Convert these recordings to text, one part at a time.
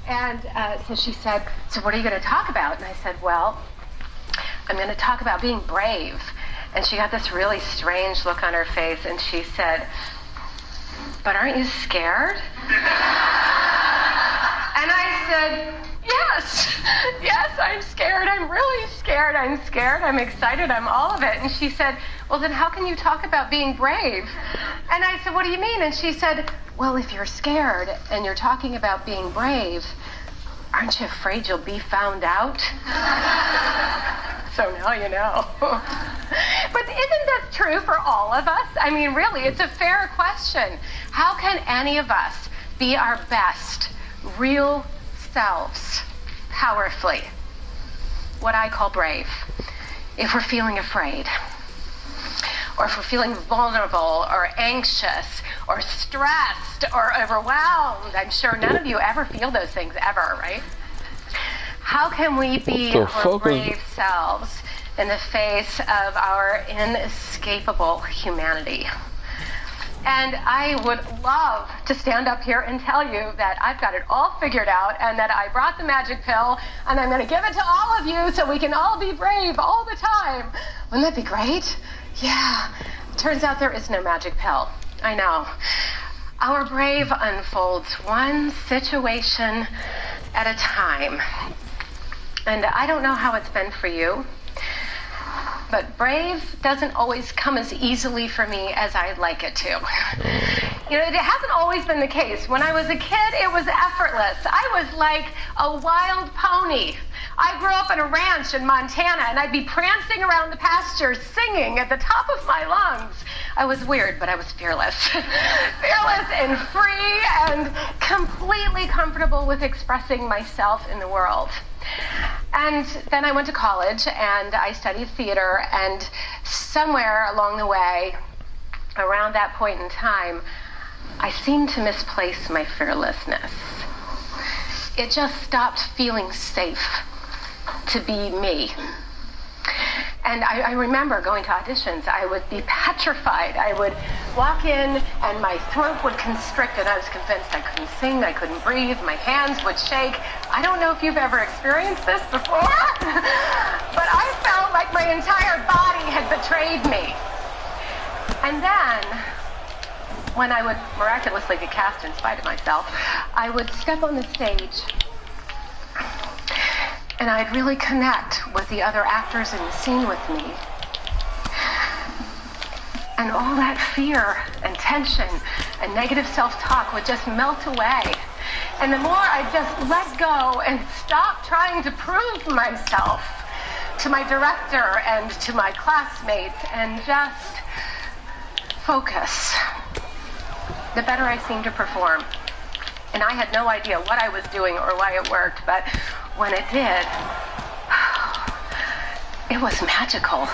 And so she said, so what are you going to talk about? And I said, well, I'm going to talk about being brave. And she got this really strange look on her face, and she said, but aren't you scared? And I said, yes, I'm scared. I'm really scared. I'm scared. I'm excited. I'm all of it. And she said, well, then how can you talk about being brave? And I said, what do you mean? And she said, well, if you're scared and you're talking about being brave, aren't you afraid you'll be found out? So now you know. But isn't that true for all of us? I mean, really, it's a fair question. How can any of us be our best, real selves, powerfully? What I call brave. If we're feeling afraid, or if we're feeling vulnerable, or anxious, or stressed, or overwhelmed. I'm sure none of you ever feel those things ever, right? How can we be our brave selves in the face of our inescapable humanity? And I would love to stand up here and tell you that I've got it all figured out and that I brought the magic pill and I'm going to give it to all of you so we can all be brave all the time. Wouldn't that be great? Yeah. Turns out there is no magic pill. I know. Our brave unfolds one situation at a time. And I don't know how it's been for you, but brave doesn't always come as easily for me as I'd like it to. You know, it hasn't always been the case. When I was a kid, it was effortless. I was like a wild pony. I grew up in a ranch in Montana, and I'd be prancing around the pastures singing at the top of my lungs. I was weird, but I was fearless. Fearless and free and completely comfortable with expressing myself in the world. And then I went to college and I studied theater, and somewhere along the way, around that point in time, I seemed to misplace my fearlessness. It just stopped feeling safe to be me. And I remember going to auditions. I would be petrified. I would walk in and my throat would constrict and I was convinced I couldn't sing, I couldn't breathe, my hands would shake. I don't know if you've ever experienced this before, but I felt like my entire body had betrayed me. And then, when I would miraculously get cast in spite of myself, I would step on the stage and I'd really connect with the other actors in the scene with me. And all that fear and tension and negative self-talk would just melt away. And the more I just let go and stop trying to prove myself to my director and to my classmates and just focus, the better I seemed to perform. And I had no idea what I was doing or why it worked, but when it did, it was magical.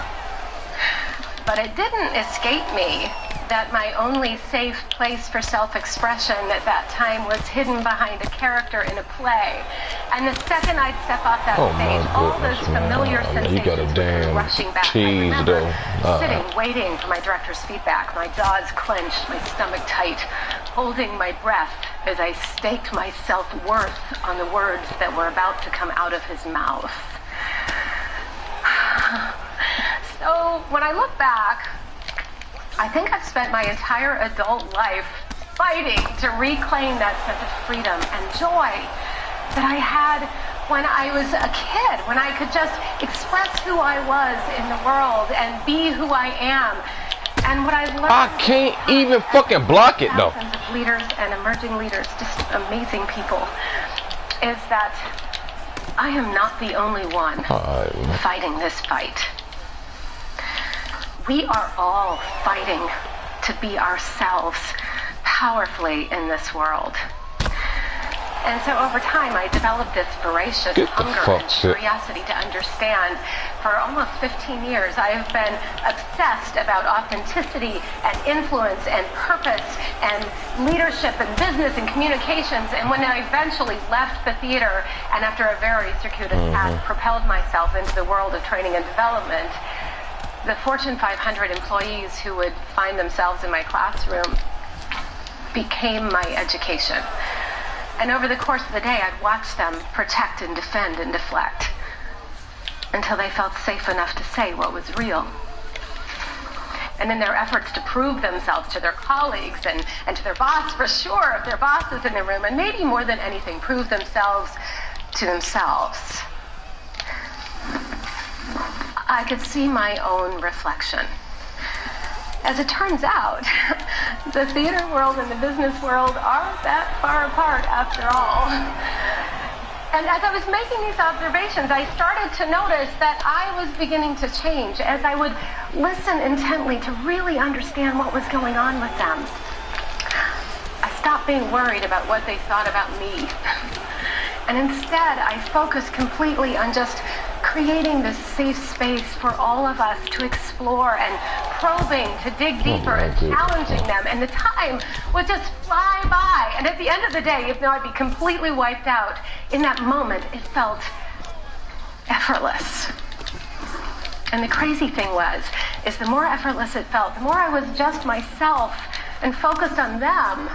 But it didn't escape me that my only safe place for self-expression at that time was hidden behind a character in a play. And the second I'd step off that stage, all those familiar sensations were rushing back. I remember sitting, waiting for my director's feedback, my jaws clenched, my stomach tight, holding my breath as I staked my self-worth on the words that were about to come out of his mouth. So when I look back, I think I've spent my entire adult life fighting to reclaim that sense of freedom and joy that I had when I was a kid, when I could just express who I was in the world and be who I am. And what I've learned, I can't even fucking block it though. Thousands of leaders and emerging leaders, just amazing people, is that I am not the only one fighting this fight. We are all fighting to be ourselves powerfully in this world. And so over time, I developed this voracious hunger and curiosity to understand. For almost 15 years, I have been obsessed about authenticity and influence and purpose and leadership and business and communications. And when I eventually left the theater and after a very circuitous path propelled myself into the world of training and development, the Fortune 500 employees who would find themselves in my classroom became my education. And over the course of the day, I'd watch them protect and defend and deflect until they felt safe enough to say what was real. And in their efforts to prove themselves to their colleagues and to their boss, for sure, if their boss is in the room, and maybe more than anything, prove themselves to themselves, I could see my own reflection. As it turns out, the theater world and the business world aren't that far apart after all. And as I was making these observations, I started to notice that I was beginning to change as I would listen intently to really understand what was going on with them. I stopped being worried about what they thought about me. And instead, I focused completely on just creating this safe space for all of us to explore and probing, to dig deeper and challenging them. And the time would just fly by. And at the end of the day, even though I'd be completely wiped out, in that moment, it felt effortless. And the crazy thing is the more effortless it felt, the more I was just myself and focused on them,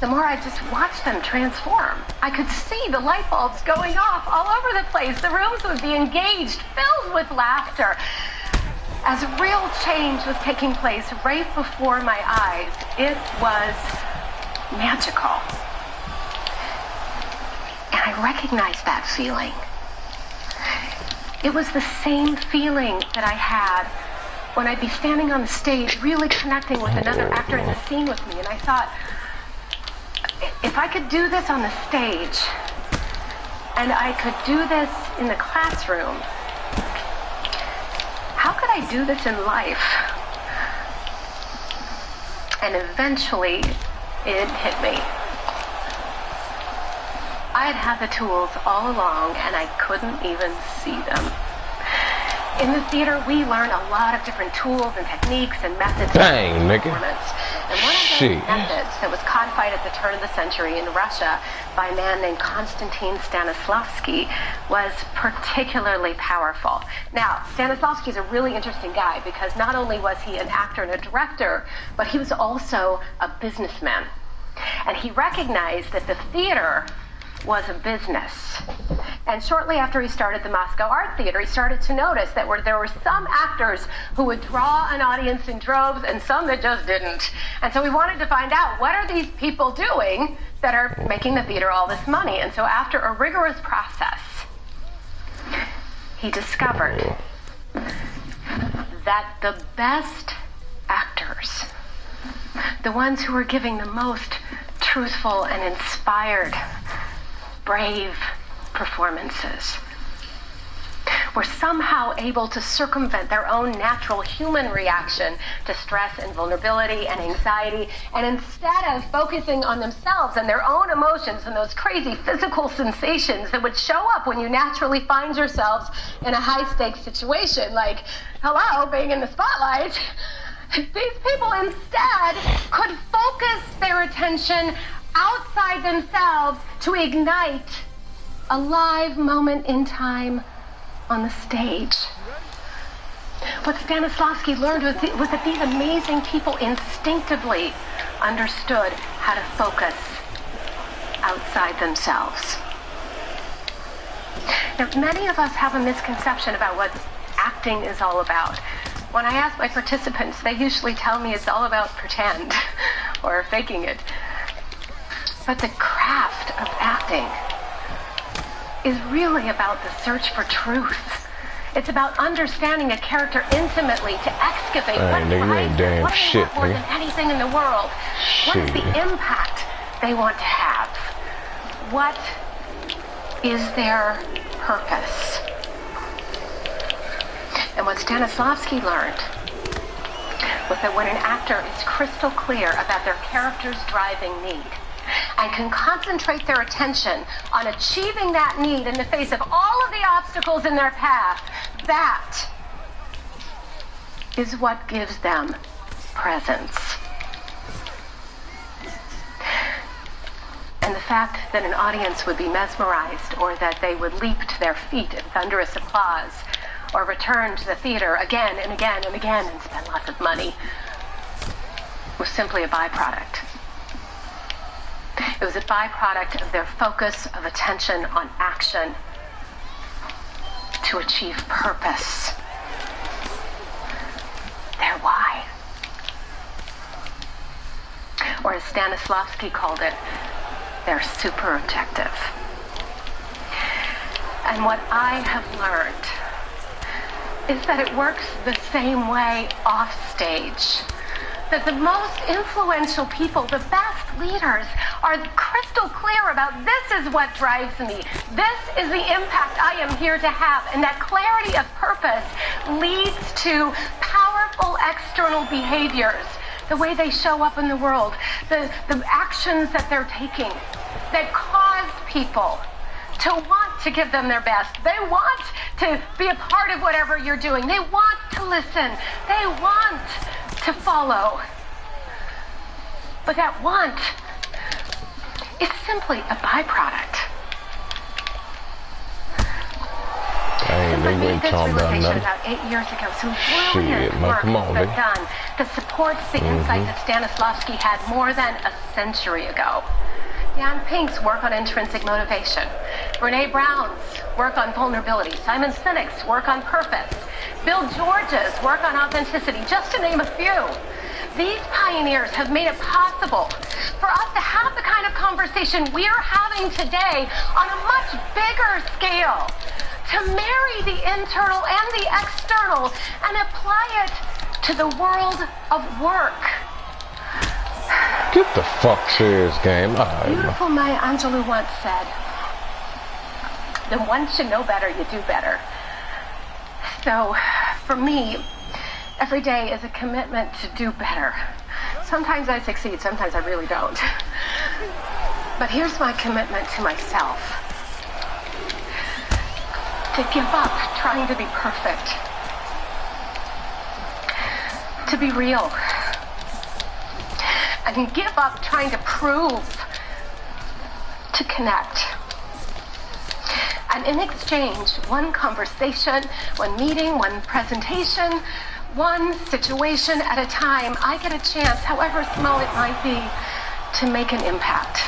the more I just watched them transform. I could see the light bulbs going off all over the place. The rooms would be engaged, filled with laughter, as real change was taking place right before my eyes. It was magical. And I recognized that feeling. It was the same feeling that I had when I'd be standing on the stage, really connecting with another actor in the scene with me, and I thought, if I could do this on the stage, and I could do this in the classroom, how could I do this in life? And eventually, it hit me. I had the tools all along, and I couldn't even see them. In the theater, we learn a lot of different tools and techniques and methods of performance. And one of those methods that was codified at the turn of the century in Russia by a man named Konstantin Stanislavski was particularly powerful. Now, Stanislavski is a really interesting guy because not only was he an actor and a director, but he was also a businessman. And he recognized that the theater was a business. And shortly after he started the Moscow Art Theater, he started to notice that there were some actors who would draw an audience in droves and some that just didn't. And so he wanted to find out, what are these people doing that are making the theater all this money? And so after a rigorous process, he discovered that the best actors, the ones who were giving the most truthful and inspired, brave performances, were somehow able to circumvent their own natural human reaction to stress and vulnerability and anxiety, and instead of focusing on themselves and their own emotions and those crazy physical sensations that would show up when you naturally find yourselves in a high-stakes situation, like, hello, being in the spotlight, these people instead could focus their attention outside themselves to ignite a live moment in time on the stage. What Stanislavski learned was that these amazing people instinctively understood how to focus outside themselves. Now, many of us have a misconception about what acting is all about. When I ask my participants, they usually tell me it's all about pretend or faking it. But the craft of acting is really about the search for truth. It's about understanding a character intimately to excavate what they want more than anything in the world. What is the impact they want to have? What is their purpose? And what Stanislavski learned was that when an actor is crystal clear about their character's driving need and can concentrate their attention on achieving that need in the face of all of the obstacles in their path, that is what gives them presence. And the fact that an audience would be mesmerized, or that they would leap to their feet in thunderous applause, or return to the theater again and again and again and spend lots of money, was simply a byproduct. It was a byproduct of their focus of attention on action to achieve purpose. Their why. Or as Stanislavski called it, their super objective. And what I have learned is that it works the same way off stage. That the most influential people, the best leaders, are crystal clear about this is what drives me. This is the impact I am here to have. And that clarity of purpose leads to powerful external behaviors, the way they show up in the world, the actions that they're taking that cause people to want to give them their best. They want to be a part of whatever you're doing. They want to listen. They want to follow. But that want is simply a byproduct. Dang, they ain't talking about nothing. About 8 years ago, some brilliant work was done that supports the insight that Stanislavski had more than a century ago. Jan Pink's work on intrinsic motivation, Brene Brown's work on vulnerability, Simon Sinek's work on purpose, Bill George's work on authenticity, just to name a few. These pioneers have made it possible for us to have the kind of conversation we're having today on a much bigger scale, to marry the internal and the external and apply it to the world of work. Get the fuck serious, game. Beautiful Maya Angelou once said, "Then once you know better, you do better." So, for me, every day is a commitment to do better. Sometimes I succeed, sometimes I really don't. But here's my commitment to myself. To give up trying to be perfect. To be real. And give up trying to prove, to connect. And in exchange, one conversation, one meeting, one presentation, one situation at a time, I get a chance, however small it might be, to make an impact.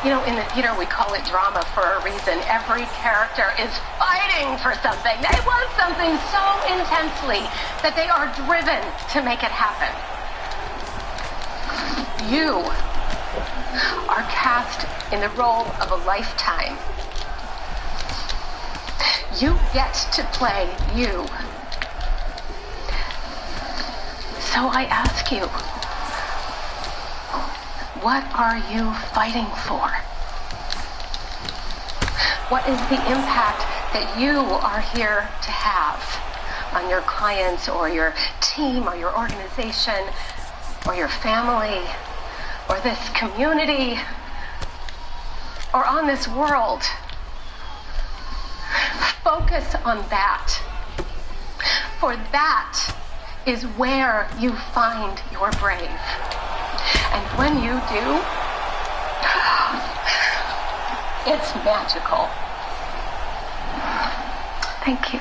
You know, in the theater we call it drama for a reason. Every character is fighting for something. They want something so intensely that they are driven to make it happen. You are cast in the role of a lifetime. You get to play you. So I ask you, what are you fighting for? What is the impact that you are here to have on your clients or your team or your organization or your family or this community or on this world? Focus on that. For that is where you find your brave. And when you do, it's magical. Thank you.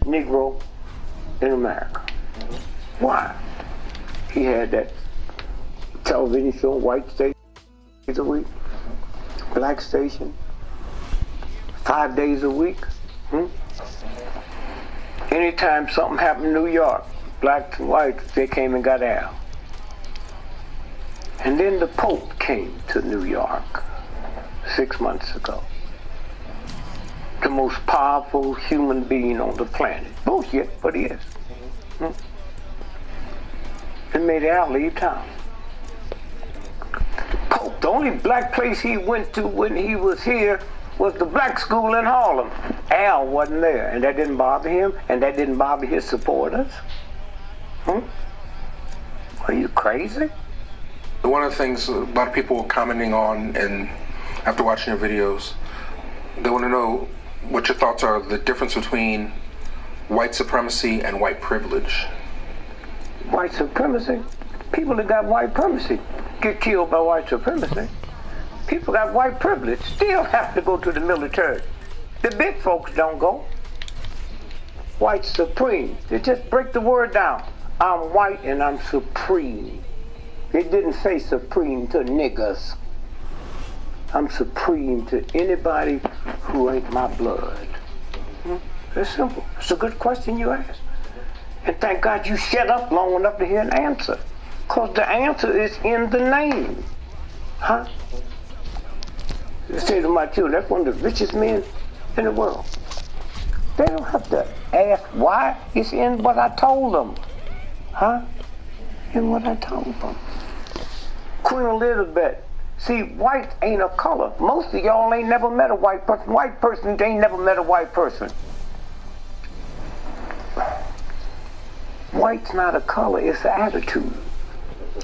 Negro in America. Why? He had that television show, white station a week, black station, 5 days a week. Anytime something happened in New York, blacks and whites, they came and got out. And then the Pope came to New York 6 months ago. The most powerful human being on the planet. Bullshit, but he is. And made Al leave town. The Pope, the only black place he went to when he was here was the black school in Harlem. Al wasn't there, and that didn't bother him, and that didn't bother his supporters. Are you crazy? One of the things a lot of people are commenting on, and after watching your videos, they want to know what your thoughts are, the difference between white supremacy and white privilege. White supremacy? People that got white supremacy get killed by white supremacy. People got white privilege still have to go to the military. The big folks don't go. white supreme. They just break the word down. I'm white and I'm supreme. It didn't say supreme to niggas. I'm supreme to anybody who ain't my blood. It's simple. It's a good question you asked. And thank God you shut up long enough to hear an answer. Because the answer is in the name. Huh? I say to my children, that's one of the richest men in the world. They don't have to ask why. It's in what I told them. Huh? In what I told them. Queen Elizabeth. See, white ain't a color. Most of y'all ain't never met a white person. White person ain't never met a white person. White's not a color, it's an attitude.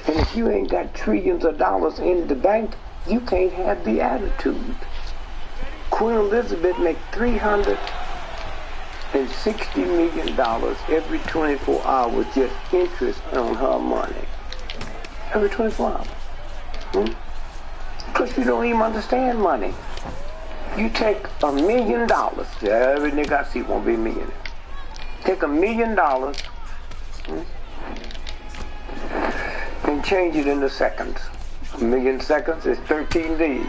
And if you ain't got trillions of dollars in the bank, you can't have the attitude. Queen Elizabeth make $360 million every 24 hours just interest on her money. Every 24 hours. Because you don't even understand money. You take $1 million. Every nigga I see won't be a millionaire. Take $1 million and change it into seconds. 1 million seconds is 13 days.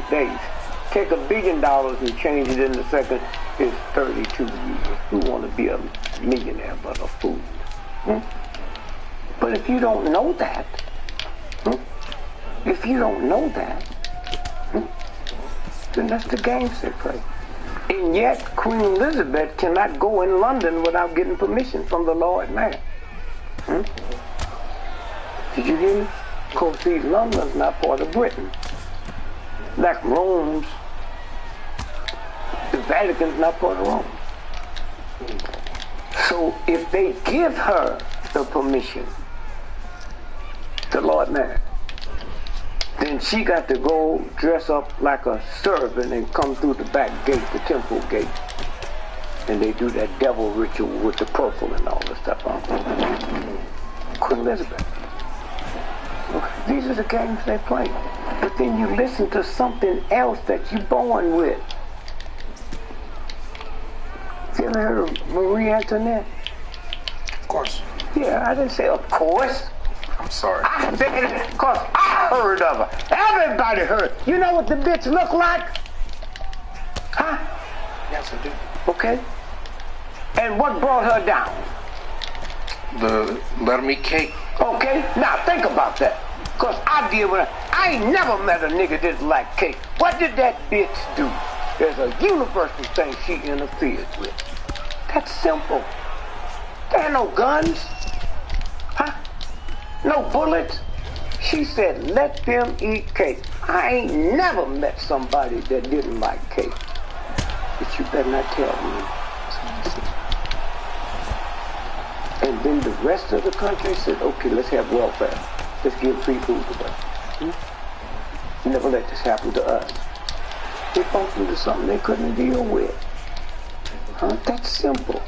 Take $1 billion and change it into seconds is 32 years. Who want to be a millionaire but a fool? But if you don't know that, if you don't know that, then that's the game they play. And yet, Queen Elizabeth cannot go in London without getting permission from the Lord Mayor. Did you hear me? Because see, London's not part of Britain. Like Rome's, the Vatican's not part of Rome. So if they give her the permission, the Lord Mayor, then she got to go dress up like a servant and come through the back gate, the temple gate. And they do that devil ritual with the purple and all this stuff on. Queen Elizabeth. Okay, these are the games they play. But then you listen to something else that you're born with. You ever heard of Marie Antoinette? Of course. Yeah, I didn't say of course. I'm sorry. I said it because I heard of her. Everybody heard. You know what the bitch looked like? Huh? Yes, I do. Okay. And what brought her down? The let 'em eat cake. Okay. Now think about that. Because I deal with her. I ain't never met a nigga that liked cake. What did that bitch do? There's a universal thing she interfered with. That's simple. There ain't no guns. Huh? No bullets. She said, let them eat cake. I ain't never met somebody that didn't like cake. But you better not tell me. And then the rest of the country said, okay, let's have welfare. Let's give free food away. Never let this happen to us. They bumped into something they couldn't deal with. Huh? That's simple.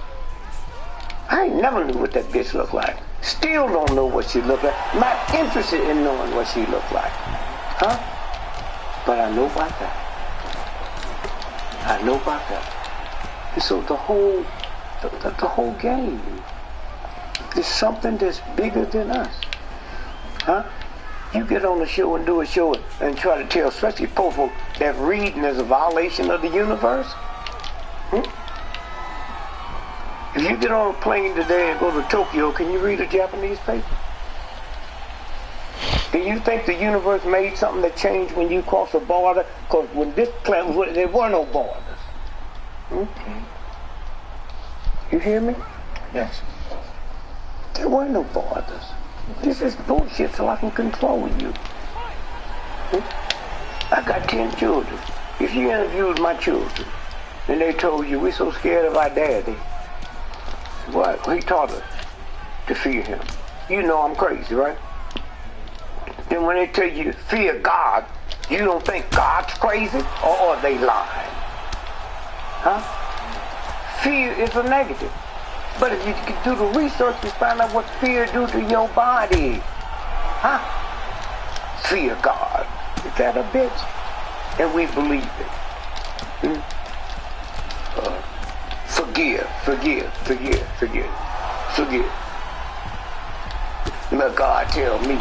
I ain't never knew what that bitch looked like. Still don't know what she looked like. Not interested in knowing what she looked like. Huh? But I know about that. I know about that. And so the whole game is something that's bigger than us. Huh? You get on the show and do a show and try to tell, especially poor folk, that reading is a violation of the universe. If you get on a plane today and go to Tokyo, can you read a Japanese paper? Do you think the universe made something that changed when you cross a border? Because when this plane was, there were no borders. You hear me? Yes. There were no borders. This is bullshit so I can control you. I got 10 children. If you interviewed my children and they told you, we're so scared of our daddy. What? He taught us to fear him. You know I'm crazy, right? Then when they tell you fear God, you don't think God's crazy, or are they lying? Huh? Fear is a negative. But if you can do the research, you find out what fear do to your body. Huh? Fear God. Is that a bitch? And we believe it. forgive. Let God tell me,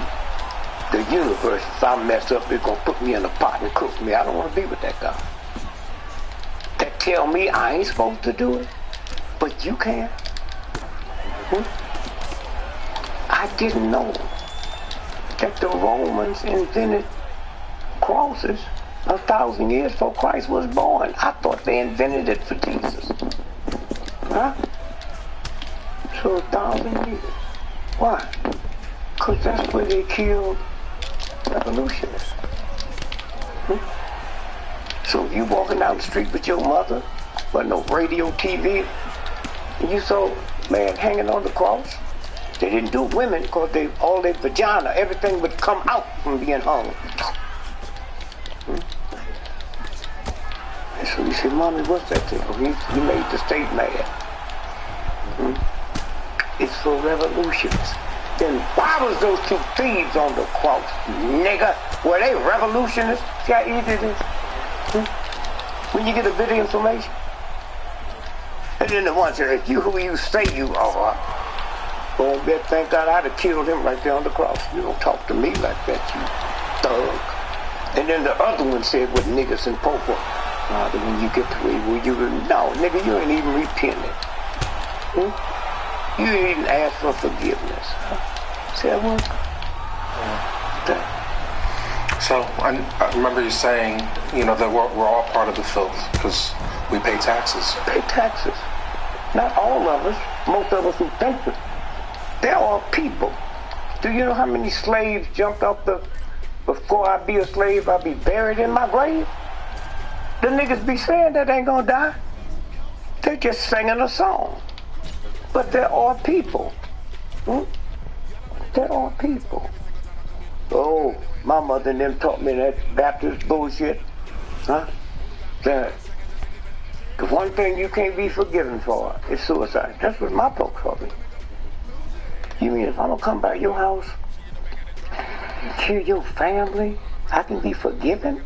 the universe, if I mess up, it's going to put me in a pot and cook me. I don't want to be with that God. That tell me I ain't supposed to do it, but you can. I didn't know that the Romans invented crosses 1,000 years before Christ was born. I thought they invented it for Jesus. Huh? So 1,000 years. Why? Because that's where they killed revolutionists. So you walking down the street with your mother, but no radio, TV, and you saw man hanging on the cross. They didn't do women because all their vagina, everything would come out from being hung. And so you say, Mommy, what's that thing? Well, he made the state mad. It's for revolutionists. Then why was those two thieves on the cross, nigga? Were they revolutionists? See how easy it is? When you get a bit of information. And then the one said, you who you say you are. Well, thank God I'd have killed him right there on the cross. You don't talk to me like that, you thug. And then the other one said what niggas and popo. When you get to where you no, nigga, you ain't even repented. You ain't even asked for forgiveness. See that one? So I remember you saying, that we're all part of the filth because we pay taxes. Pay taxes. Not all of us. Most of us who think that. There are people. Do you know how many slaves jumped off before I be a slave, I'll be buried in my grave? The niggas be saying that ain't gonna die. They're just singing a song. But there are people. There are people. Oh, my mother and them taught me that Baptist bullshit. That the one thing you can't be forgiven for is suicide. That's what my folks taught me. You mean if I'm gonna come by your house and kill your family, I can be forgiven?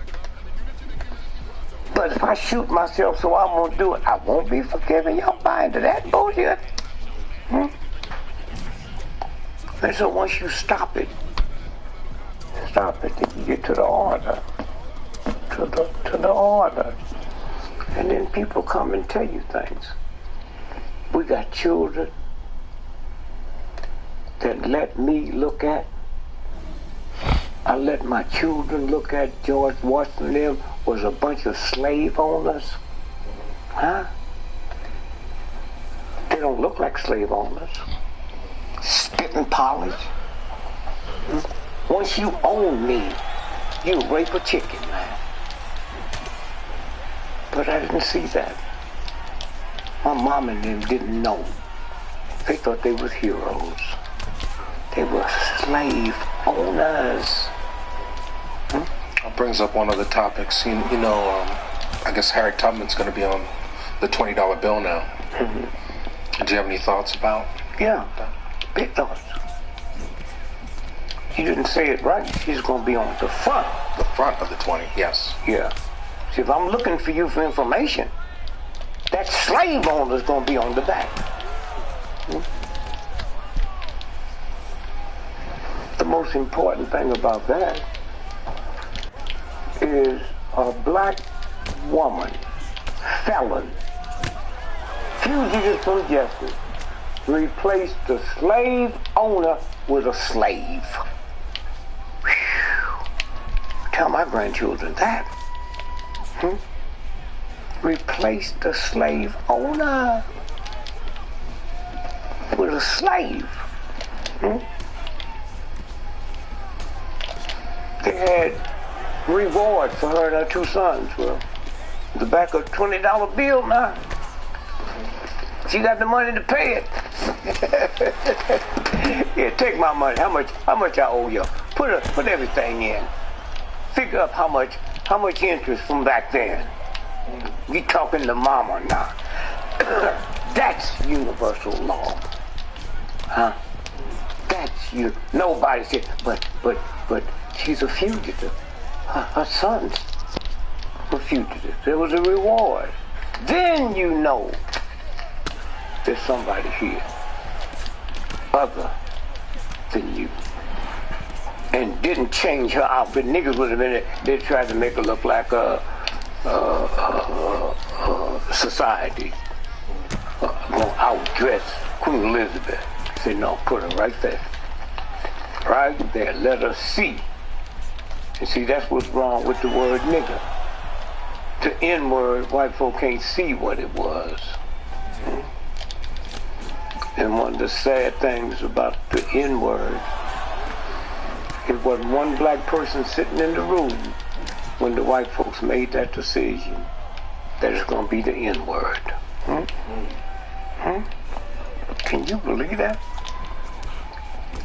But if I shoot myself so I won't do it, I won't be forgiven. Y'all buy into that bullshit? And so once you stop it, then you get to the order. To the order. And then people come and tell you things. We got children that let me look at. I let my children look at George Washington. Them was a bunch of slave owners. They don't look like slave owners. Spit and polish. Once you own me, you rape a chicken, man. But I didn't see that. My mom and them didn't know. They thought they was heroes. They were slave owners. That brings up one of the topics. I guess Harriet Tubman's going to be on the $20 bill now. Do you have any thoughts about? Yeah, big thoughts. You didn't say it right. She's going to be on the front. The front of the 20, yes. Yeah. See, if I'm looking for you for information, that slave owner's going to be on the back. The most important thing about that is a black woman, felon, fugitive from justice, replaced the slave owner with a slave. Whew. Tell my grandchildren that. Replace the slave owner with a slave. They had reward for her and her two sons. Well, the back of a $20 bill now. She got the money to pay it. Yeah, take my money. How much I owe you? Put everything in. Figure up how much interest from back then. You talking to mama now. That's universal law. That's you. Nobody said, but she's a fugitive. Her sons were fugitives. There was a reward. Then you know there's somebody here other than you. And didn't change her outfit. Niggas would have been there. They tried to make her look like a society. Gonna outdress Queen Elizabeth. Say no, put her right there. Right there. Let her see. And see, that's what's wrong with the word nigga. The N-word, white folk can't see what it was. And one of the sad things about the N-word, it wasn't one black person sitting in the room when the white folks made that decision that it's going to be the N-word. Can you believe that?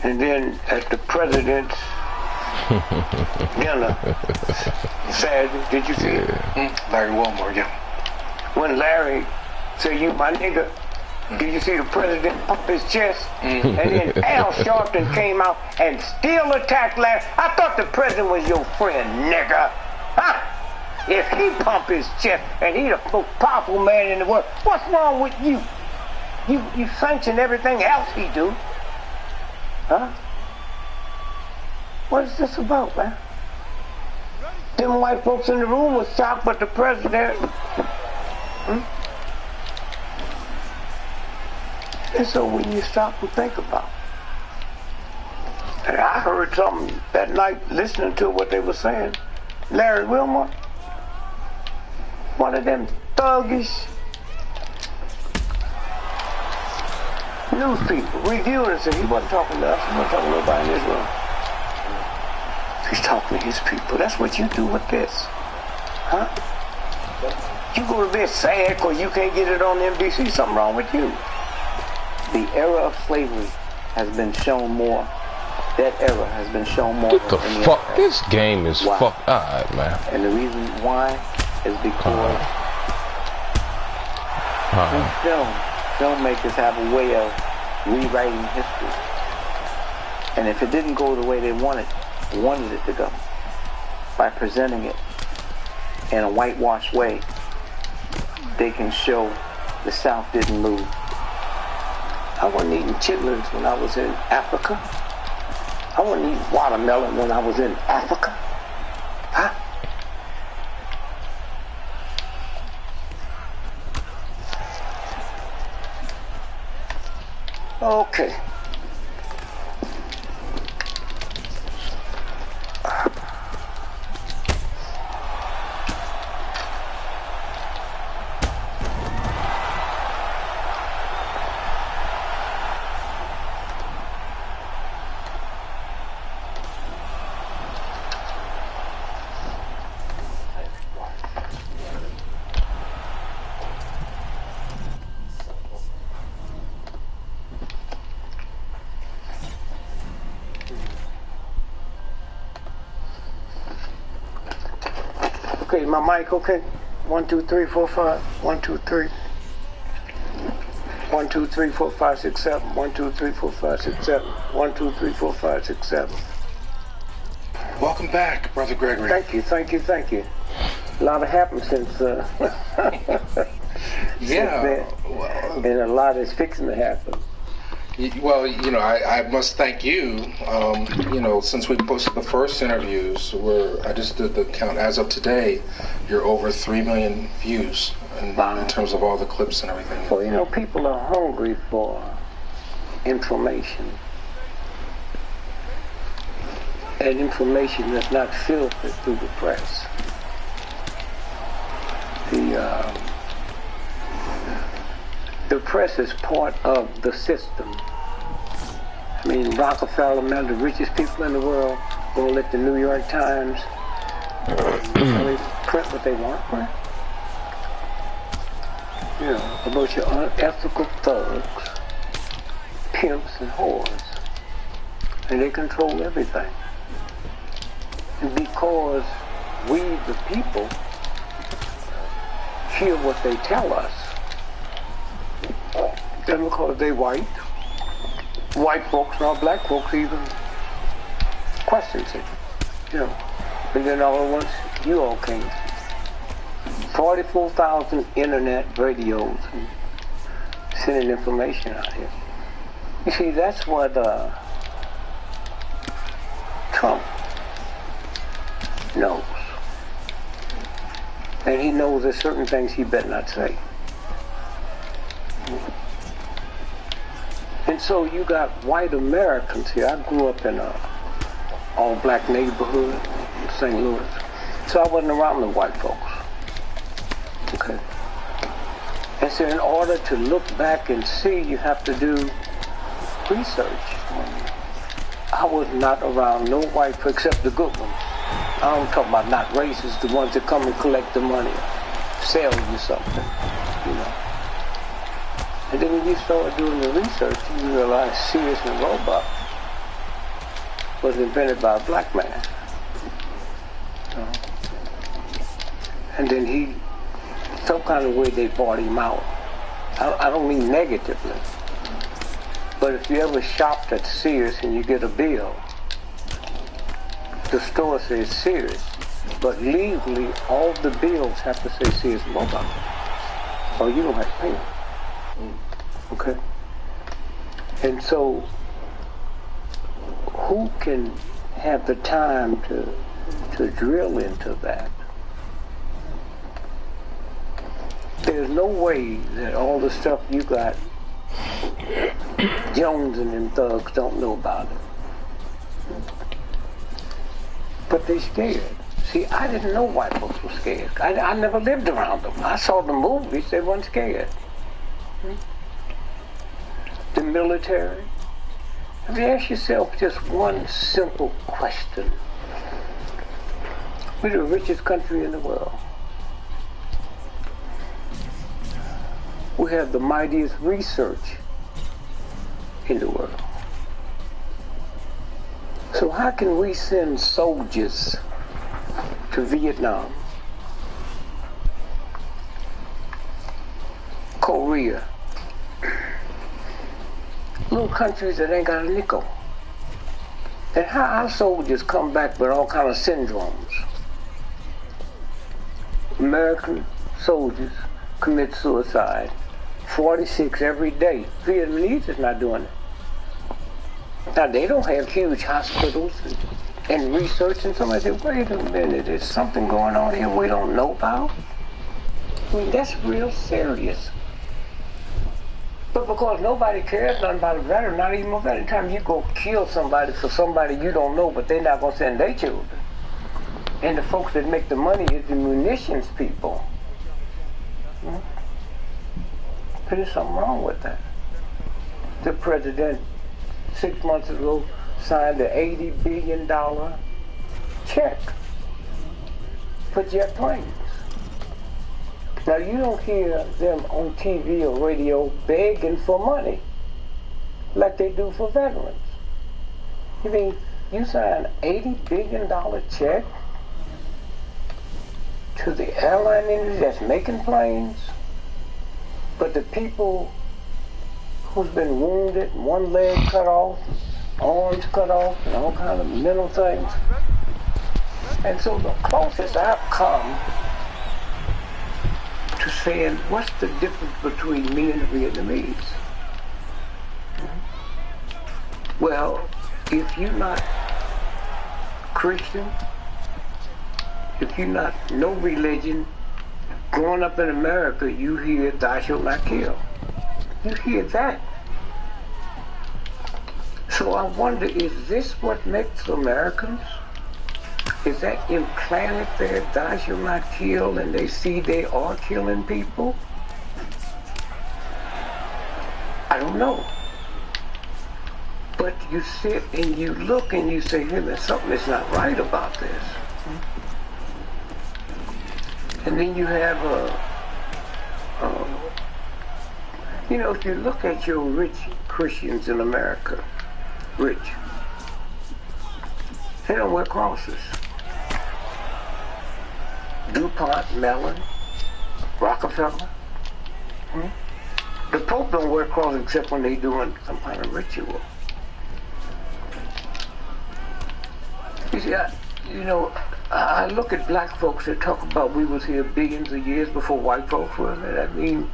And then at the president's dinner Saturday, did you see it? Larry Wilmore, yeah. When Larry said, "You my nigga," did you see the president pump his chest? And then Al Sharpton came out and still attacked Larry. I thought the president was your friend, nigga. Huh? If he pump his chest and he the most powerful man in the world, what's wrong with you? You sanction everything else he do. Huh? What is this about, man? Them white folks in the room was shocked, but the president... And so when you stop and think about it, and I heard something that night listening to what they were saying. Larry Wilmore, one of them thuggish news people, reviewing it, said he wasn't talking to us, he wasn't talking to nobody in this room. He's talking to his people. That's what you do with this. Huh? You go to bed sad because you can't get it on NBC, something wrong with you. The era of slavery has been shown more. That era has been shown more. What the fuck? This game is fucked. Alright, man. And the reason why is because filmmakers have a way of rewriting history. And if it didn't go the way they wanted it to go, by presenting it in a whitewashed way, they can show the South didn't lose. I wasn't eating chitlins when I was in Africa. I wasn't eating watermelon when I was in Africa. Huh? Okay. Okay, my mic okay? 1, 2, 3, 4, 5. 1, 2, 3. 1, 2, 3, 4, 5, 6, 7. 1, 2, 3, 4, 5, 6, 7. 1, 2, 3, 4, 5, 6, 7. Welcome back, Brother Gregory. Thank you, thank you, thank you. A lot has happened since yeah. Then. Well, And a lot is fixing to happen. well, I must thank you. Since we posted the first interviews, I just did the count. As of today, you're over 3 million views in terms of all the clips and everything. Well, people are hungry for information. And information that's not filtered through the press. The press is part of the system. I mean, Rockefeller, man, the richest people in the world, gonna let the New York Times print what they want, right? A bunch of unethical thugs, pimps, and whores. And they control everything. And because we, the people, hear what they tell us, then because they white folks, not black folks even, questions it, And then all at once, you all came. 44,000 internet radios, and sending information out here. You see, that's what Trump knows. And he knows there's certain things he better not say. And so you got white Americans here. I grew up in a all-black neighborhood in St. Louis. So I wasn't around the white folks. Okay. And so in order to look back and see, you have to do research. I was not around no white folks except the good ones. I don't talk about not racist, the ones that come and collect the money, sell you something, you know. And then when you start doing the research, you realize Sears and Roebuck was invented by a black man. And then he, some kind of way they bought him out. I don't mean negatively, but if you ever shopped at Sears and you get a bill, the store says Sears, but legally all the bills have to say Sears and Roebuck, or you don't have to pay them. Okay? And so, who can have the time to drill into that? There's no way that all the stuff you got, Jones and them thugs don't know about it. But they scared. See, I didn't know white folks were scared. I never lived around them. I saw the movies, they weren't scared. The military. Have you asked yourself just one simple question? We're the richest country in the world. We have the mightiest research in the world. So how can we send soldiers to Vietnam, Korea, little countries that ain't got a nickel? And how our soldiers come back with all kind of syndromes? American soldiers commit suicide, 46 every day. Vietnamese is not doing it. Now, they don't have huge hospitals and research, and somebody said, wait a minute, there's something going on here we don't know about? I mean, that's real serious. But because nobody cares nothing about a veteran, not even a veteran, time you go kill somebody for somebody you don't know, but they're not going to send their children. And the folks that make the money is the munitions people. But there's something wrong with that. The president 6 months ago signed an $80 billion check for jet planes. Now you don't hear them on TV or radio begging for money like they do for veterans. You mean you sign an $80 billion check to the airline industry that's making planes, but the people who's been wounded, one leg cut off, arms cut off, and all kinds of mental things. And so the closest I've come to saying, what's the difference between me and the Vietnamese? Well, if you're not Christian, if you're not no religion, growing up in America, you hear thou shalt not kill. You hear that. So I wonder, is this what makes Americans? Is that implanted there, thou shalt not kill, and they see they are killing people? I don't know. But you sit and you look and you say, hey, man, something is not right about this. And then you have you know, if you look at your rich Christians in America, rich, they don't wear crosses. DuPont, Mellon, Rockefeller. The Pope don't wear crosses except when they're doing some kind of ritual. You see, I look at black folks that talk about we was here billions of years before white folks were. I mean,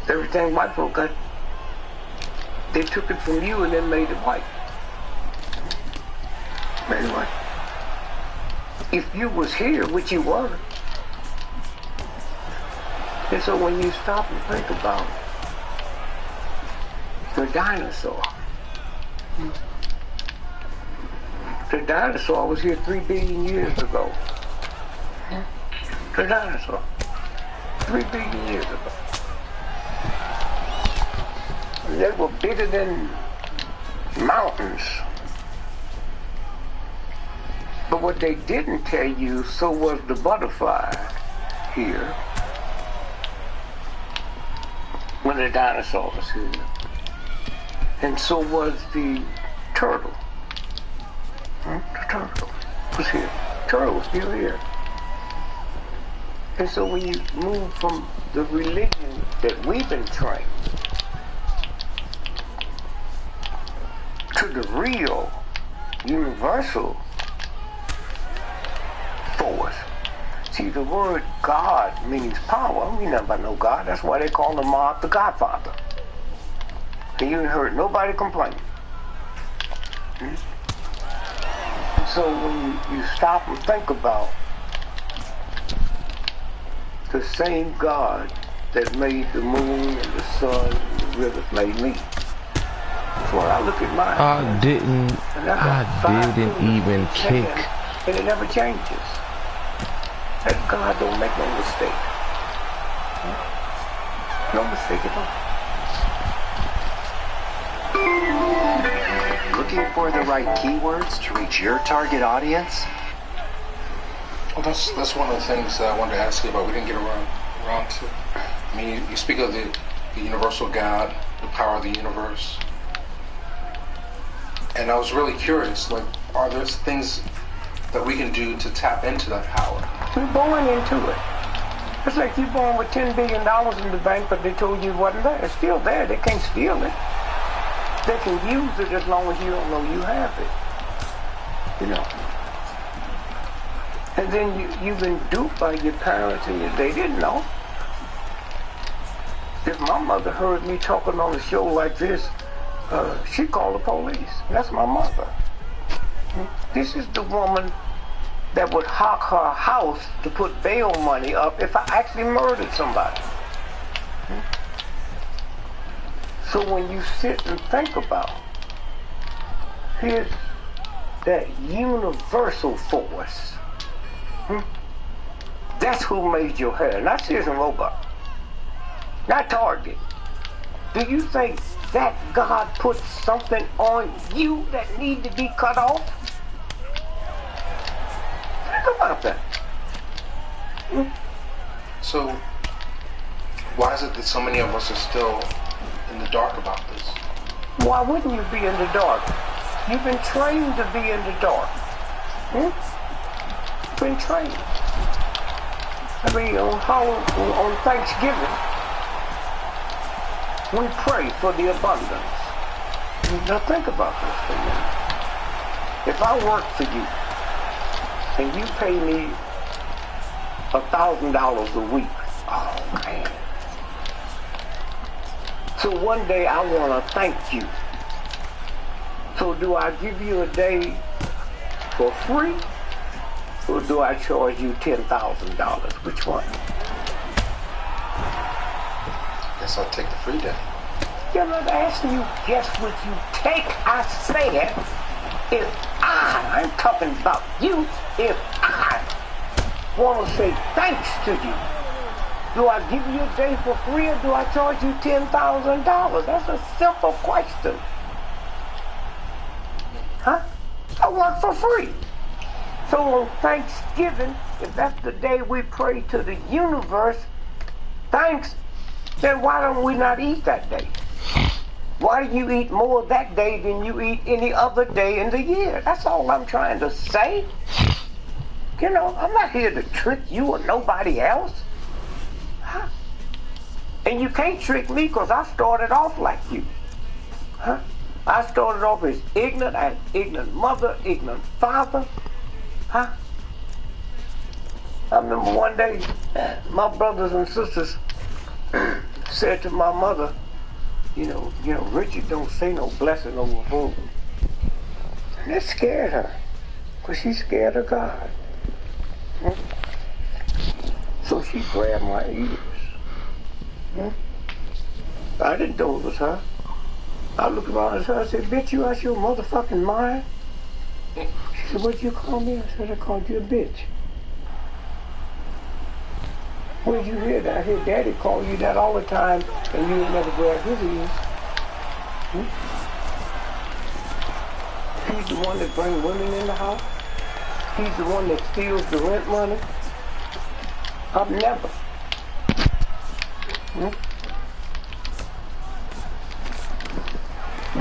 Everything white folk got, they took it from you and then made it white. Made it white. If you was here, which you weren't. And so when you stop and think about the dinosaur was here 3 billion years ago. The dinosaur, 3 billion years ago. They were bigger than mountains. But what they didn't tell you, so was the butterfly here when the dinosaur was here. And so was the turtle. The turtle was here. Turtle was still here. And so when you move from the religion that we've been trained to the real, universal force. See, the word God means power. We never about no God. That's why they call him the Godfather. And you ain't heard nobody complain. So when you stop and think about the same God that made the moon and the sun and the rivers made me. That's why I look at mine. I didn't even kick. And it never changes. That God don't make no mistake. No mistake at all. Looking for the right keywords to reach your target audience? Well, that's one of the things that I wanted to ask you about. We didn't get around to. I mean, you speak of the universal God, the power of the universe, and I was really curious. Like, are there things that we can do to tap into that power? We're born into it. It's like you're born with $10 billion in the bank, but they told you it wasn't there. It's still there. They can't steal it. They can use it as long as you don't know you have it. You know. And then you've been duped by your parents and they didn't know. If my mother heard me talking on a show like this, she'd call the police. That's my mother. This is the woman that would hawk her house to put bail money up if I actually murdered somebody. So when you sit and think about, here's that universal force. That's who made your hair, not Sears and Roebuck, not Target. Do you think that God put something on you that need to be cut off? Think about that. So, why is it that so many of us are still in the dark about this? Why wouldn't you be in the dark? You've been trained to be in the dark. Been trained. I mean, on Thanksgiving, we pray for the abundance. Now think about this for a minute. If I work for you and you pay me $1,000 a week, oh man. So one day I want to thank you. So do I give you a day for free? Or do I charge you $10,000? Which one? Guess I'll take the free day. I'm not asking you guess what you take. I said, if I'm talking about you, if I want to say thanks to you, do I give you a day for free or do I charge you $10,000? That's a simple question. Huh? I work for free. So on Thanksgiving, if that's the day we pray to the universe, thanks, then why don't we not eat that day? Why do you eat more that day than you eat any other day in the year? That's all I'm trying to say. You know, I'm not here to trick you or nobody else. Huh? And you can't trick me because I started off like you. Huh? I started off as ignorant. I had ignorant mother, ignorant father. Huh? I remember one day, my brothers and sisters said to my mother, Richard don't say no blessing over home. And that scared her, because she's scared of God. So she grabbed my ears. I didn't know it was her. I looked around at her and said, bitch, you out your motherfucking mind? She said, what'd you call me? I said, I called you a bitch. Where'd you hear that? I hear Daddy call you that all the time, and you never grab his ears. He's the one that brings women in the house. He's the one that steals the rent money. I've never.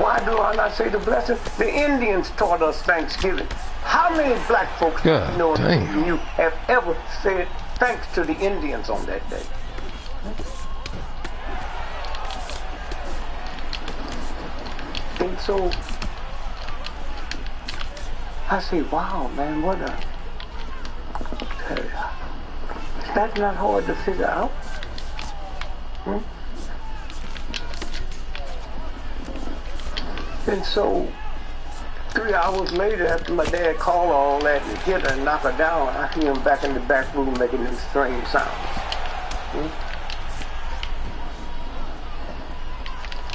Why do I not say the blessing? The Indians taught us Thanksgiving. How many black folks do you know you have ever said thanks to the Indians on that day? And so I say, wow, man, what a... That's not hard to figure out. And so 3 hours later, after my dad called all that and hit her and knock her down, I hear him back in the back room making them strange sounds.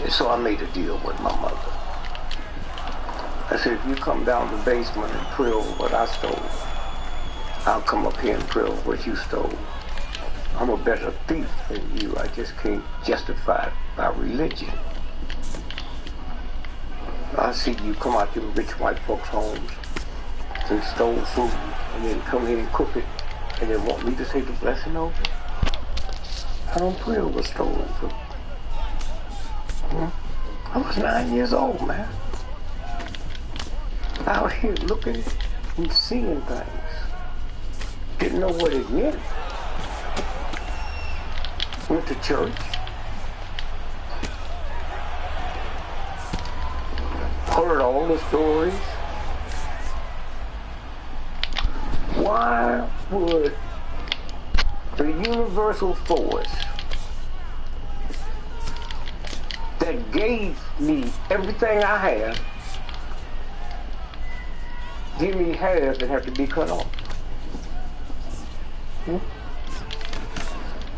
And so I made a deal with my mother. I said, if you come down the basement and pray over what I stole, I'll come up here and pray over what you stole. I'm a better thief than you. I just can't justify it by religion. I see you come out to rich white folks' homes and stole food and then come in and cook it and then want me to say the blessing over it. I don't pray over stolen food. I was 9 years old, man. Out here looking and seeing things. Didn't know what it meant. Went to church. Heard all the stories. Why would the universal force that gave me everything I have give me hairs that have to be cut off?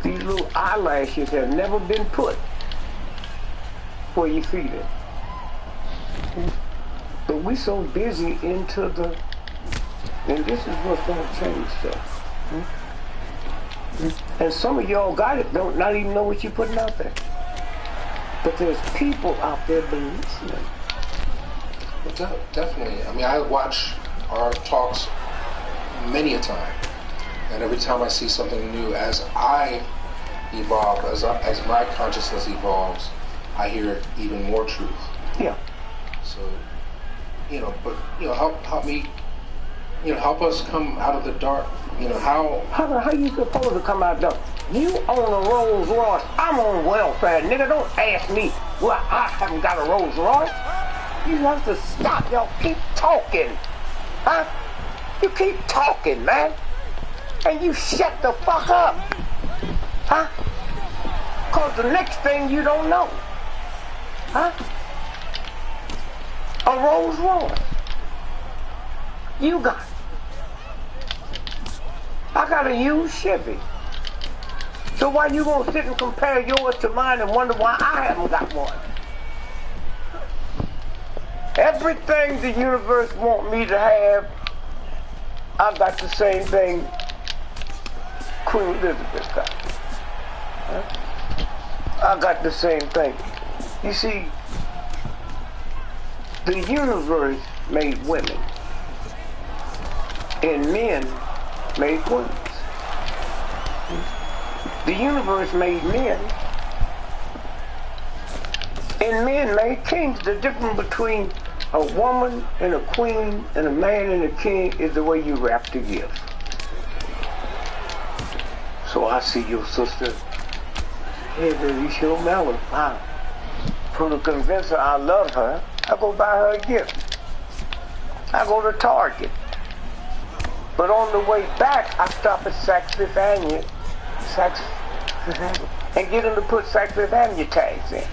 These little eyelashes have never been put where you feel it. But we so busy into the, and this is what's going to change stuff. And some of y'all got it, don't not even know what you're putting out there. But there's people out there been listening. Well, definitely. I mean, I watch our talks many a time, and every time I see something new, as I evolve, as my consciousness evolves, I hear even more truth. Yeah. So, help me, help us come out of the dark. How you supposed to come out there? You own a Rolls Royce. I'm on welfare, nigga. Don't ask me why I haven't got a Rolls Royce. You have to stop. Y'all keep talking, huh? You keep talking, man, and you shut the fuck up, huh? Cause the next thing you don't know, huh? A Rolls Royce. You got it. I got a used Chevy. So why you gonna sit and compare yours to mine and wonder why I haven't got one? Everything the universe want me to have, I got the same thing Queen Elizabeth got. Huh? I got the same thing. You see, the universe made women, and men made queens. The universe made men, and men made kings. The difference between a woman and a queen and a man and a king is the way you wrap the gift. So I see your sister, hey baby, she'll mellow. To convince her I love her, I go buy her a gift. I go to Target. But on the way back, I stop at Saks Fifth Avenue. and get him to put Cypress Avenue tags in.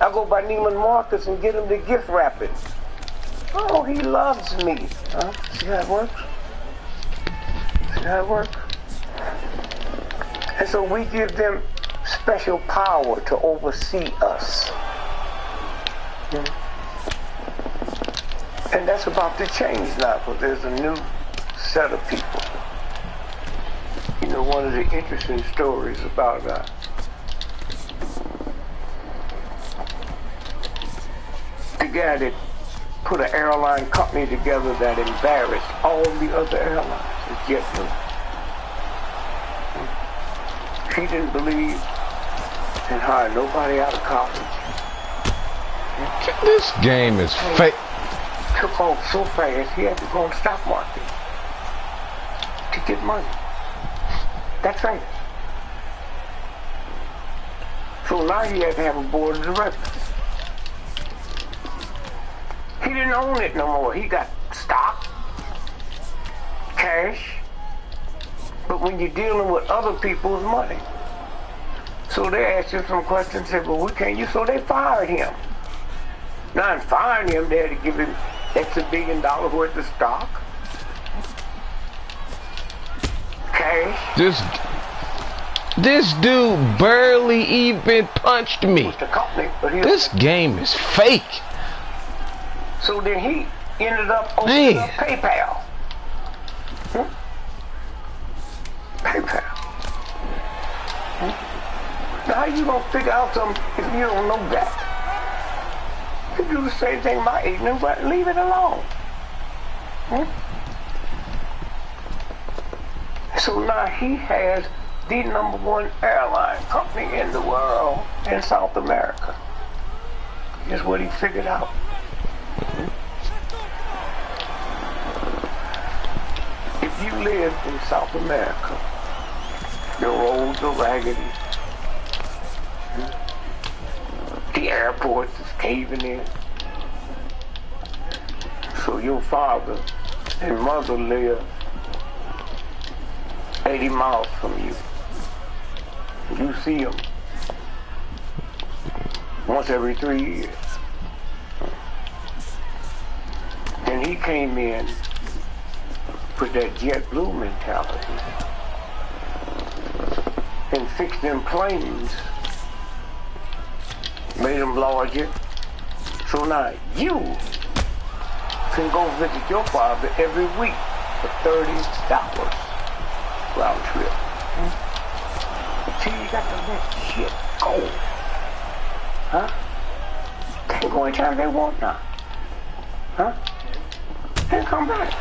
I go by Neiman Marcus and get him to gift wrap it. Oh, he loves me. Huh? See how it works? See how it works? And so we give them special power to oversee us. And that's about to change now, because there's a new set of people. You know, one of the interesting stories about the guy that put an airline company together that embarrassed all the other airlines, JetBlue. He didn't believe in hiring nobody out of college. This game is fake. Took off so fast, he had to go on the stock market to get money. That's right. So now he had to have a board of directors. He didn't own it no more. He got stock, cash, but when you're dealing with other people's money. So they asked him some questions, said, well, we can't use, so they fired him. Now in firing him, they had to give him X $1 billion worth of stock, cash. This dude barely even punched me. With the company, but This game is fake. So then he ended up opening up PayPal. PayPal. Now how you gonna figure out something if you don't know that? You do the same thing my ignorance, but leave it alone. So now he has the #1 airline company in the world in South America. Here's what he figured out. If you live in South America, the roads are raggedy. The airport is caving in. So your father and mother live 80 miles from you. You see them once every 3 years. And he came in with that JetBlue mentality and fixed them planes, made them larger. So now you can go visit your father every week for $30 round trip. Until you got to let shit go. Huh? They can go anytime they want now. Huh? Then come back.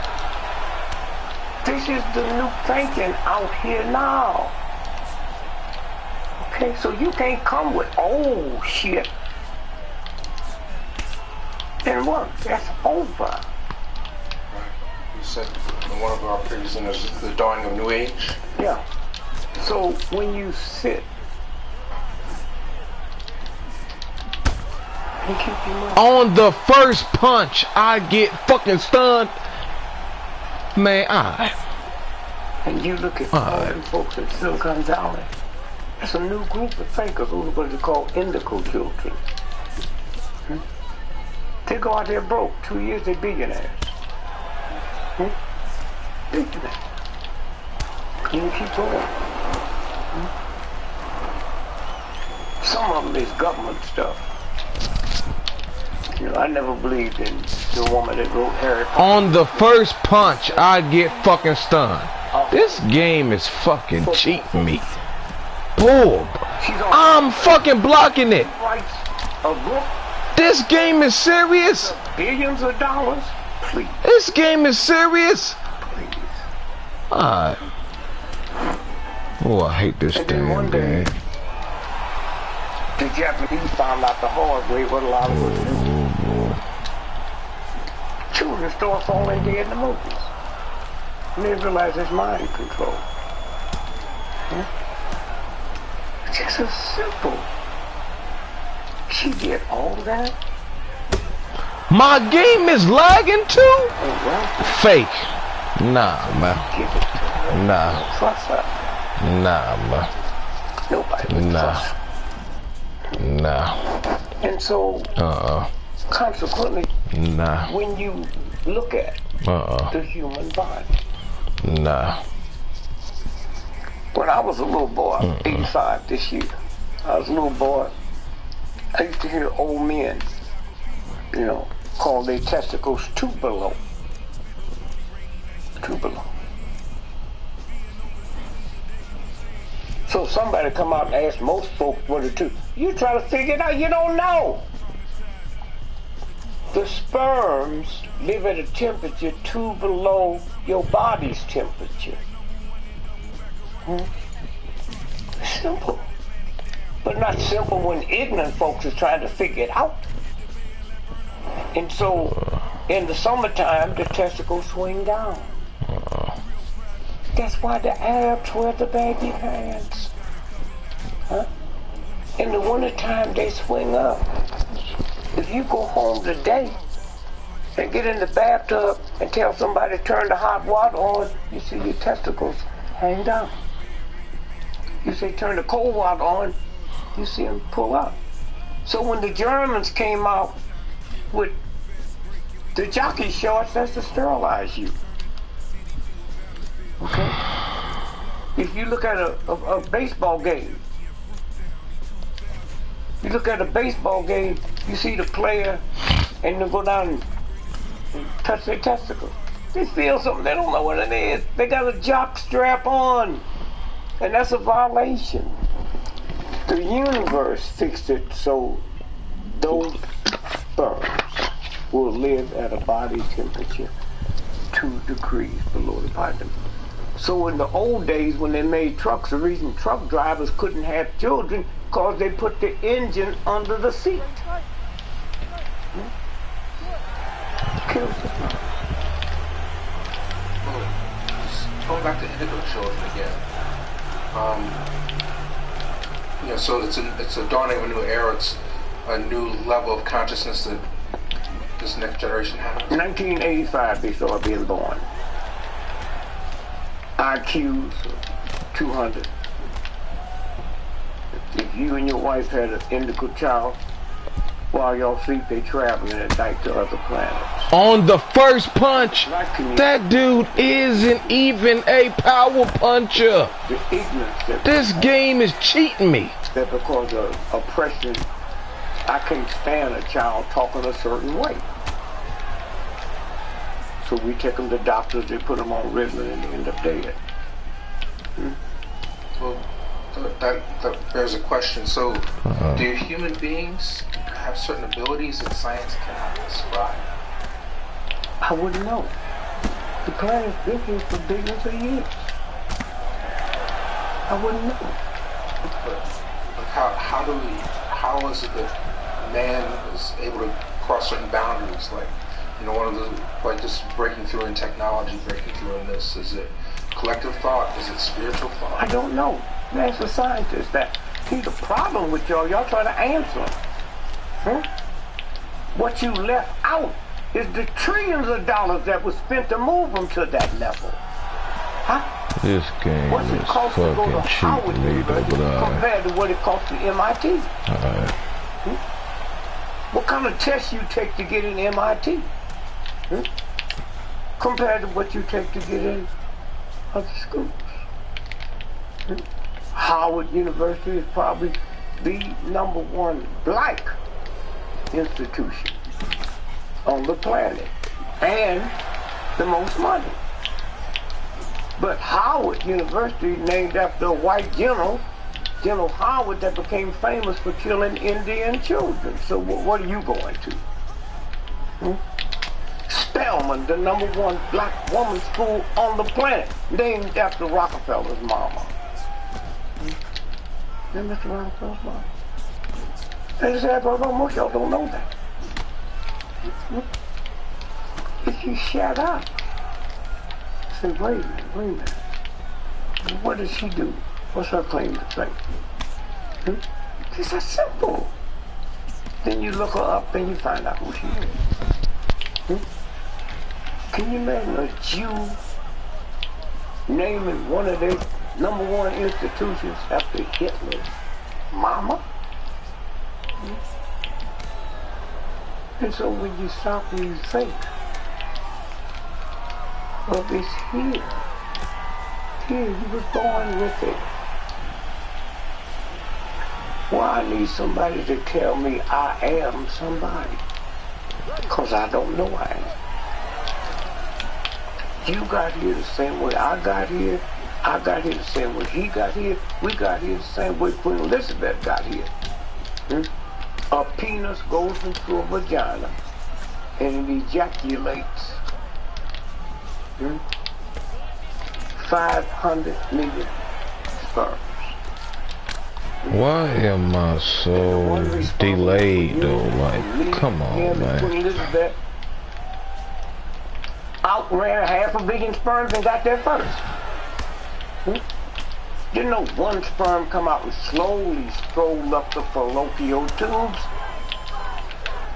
This is the new thinking out here now. Okay, so you can't come with old shit. Then what? That's over. Right. You said in one of our previous interviews, the dawning of New Age. Yeah. So when you sit and keep your mind On the first punch, I get fucking stunned. Man, and you look at all the folks at Silicon Valley, it's a new group of thinkers, what they call indigo children. They go out there broke. 2 years, they're billionaires. Billionaires. And you keep going. Some of them is government stuff. You know, I never believed in the woman that wrote Harry Potter. on the first punch, I get fucking stunned. This game is fucking cheating me. Bull. I'm fucking blocking it. Writes a book, This game is serious. billions of dollars. Please, This game is serious. please. Alright. Oh, I hate this And then one damn day, game. the Japanese found out the hard way what a lot of us do. Children start falling dead in the movies. And they realize it's mind control. It's just so simple. She did all that. My game is lagging too? Oh, well, Fake. Nah, man. give it to her. Nah. Trust her. Nah, man. Nobody would trust. Nah. And so, consequently, when you look at the human body, when I was a little boy, I'm 85 this year, I was a little boy, I used to hear old men, you know, call their testicles too below. Too below. So somebody come out and ask most folks what it is. You try to figure it out, you don't know. The sperms live at a temperature too below your body's temperature. Simple. But not simple when ignorant folks are trying to figure it out. And so, in the summertime, the testicles swing down. That's why the Arabs wear the baggy pants. In the wintertime, they swing up. If you go home today and get in the bathtub and tell somebody to turn the hot water on, you see your testicles hang down. You say turn the cold water on, you see them pull up. So when the Germans came out with the jockey shorts, that's to sterilize you. Okay? If you look at a baseball game, you look at a baseball game, you see the player and they go down and touch their testicles. They feel something, they don't know what it is. They got a jock strap on, and that's a violation. The universe fixed it so those sperms will live at a body temperature 2 degrees below the body temperature. So in the old days when they made trucks, the reason truck drivers couldn't have children because they put the engine under the seat. Kills the sperm. Going back to indigo children again. So it's a dawning of a new era. It's a new level of consciousness that this next generation has. 1985, they started being born. IQs 200. If you and your wife had an indigo child, while y'all sleep, they traveling at night to other planets. On the first punch, that dude isn't even a power puncher. The ignorance that this game is cheating me. That because of oppression, I can't stand a child talking a certain way. So we take them to doctors, they put them on Ritalin, and they end up dead. Well, that bears a question. So, do human beings have certain abilities that science cannot describe? I wouldn't know. The planet's been here for billions of years. I wouldn't know. But how is it that man is able to cross certain boundaries? Like, one of the, like just breaking through in technology, breaking through in this, is it collective thought? Is it spiritual thought? I don't know. That's a scientist. That he's the problem with y'all try to answer. What you left out is the trillions of dollars that was spent to move them to that level. This game What's it is cost to go to fucking Howard cheating me, compared to what it costs to MIT? What kind of test you take to get in MIT? Compared to what you take to get in other schools. Howard University is probably the #1 black institution on the planet and the most money. But Howard University, named after a white general, General Howard, that became famous for killing Indian children. So what are you going to? Spelman, the #1 black woman's school on the planet, named after Rockefeller's mama. Named after Rockefeller's mama. They said, most of y'all don't know that. If you shut up, say, wait a minute. What does she do? What's her claim to fame? It's that simple. Then you look her up and you find out who she is. Can you imagine a Jew naming one of their number one institutions after Hitler's mama. And so when you stop and you think of this here you was born with it. Well, I need somebody to tell me I am somebody, because I don't know I am. You got here the same way I got here. I got here the same way he got here. We got here the same way Queen Elizabeth got here. A penis goes into a vagina and it ejaculates 500 million sperms. Why am I so delayed though? Like, come on, man. Queen Elizabeth outran 500 million sperms and got there first. Didn't no one sperm come out and slowly stroll up the fallopian tubes.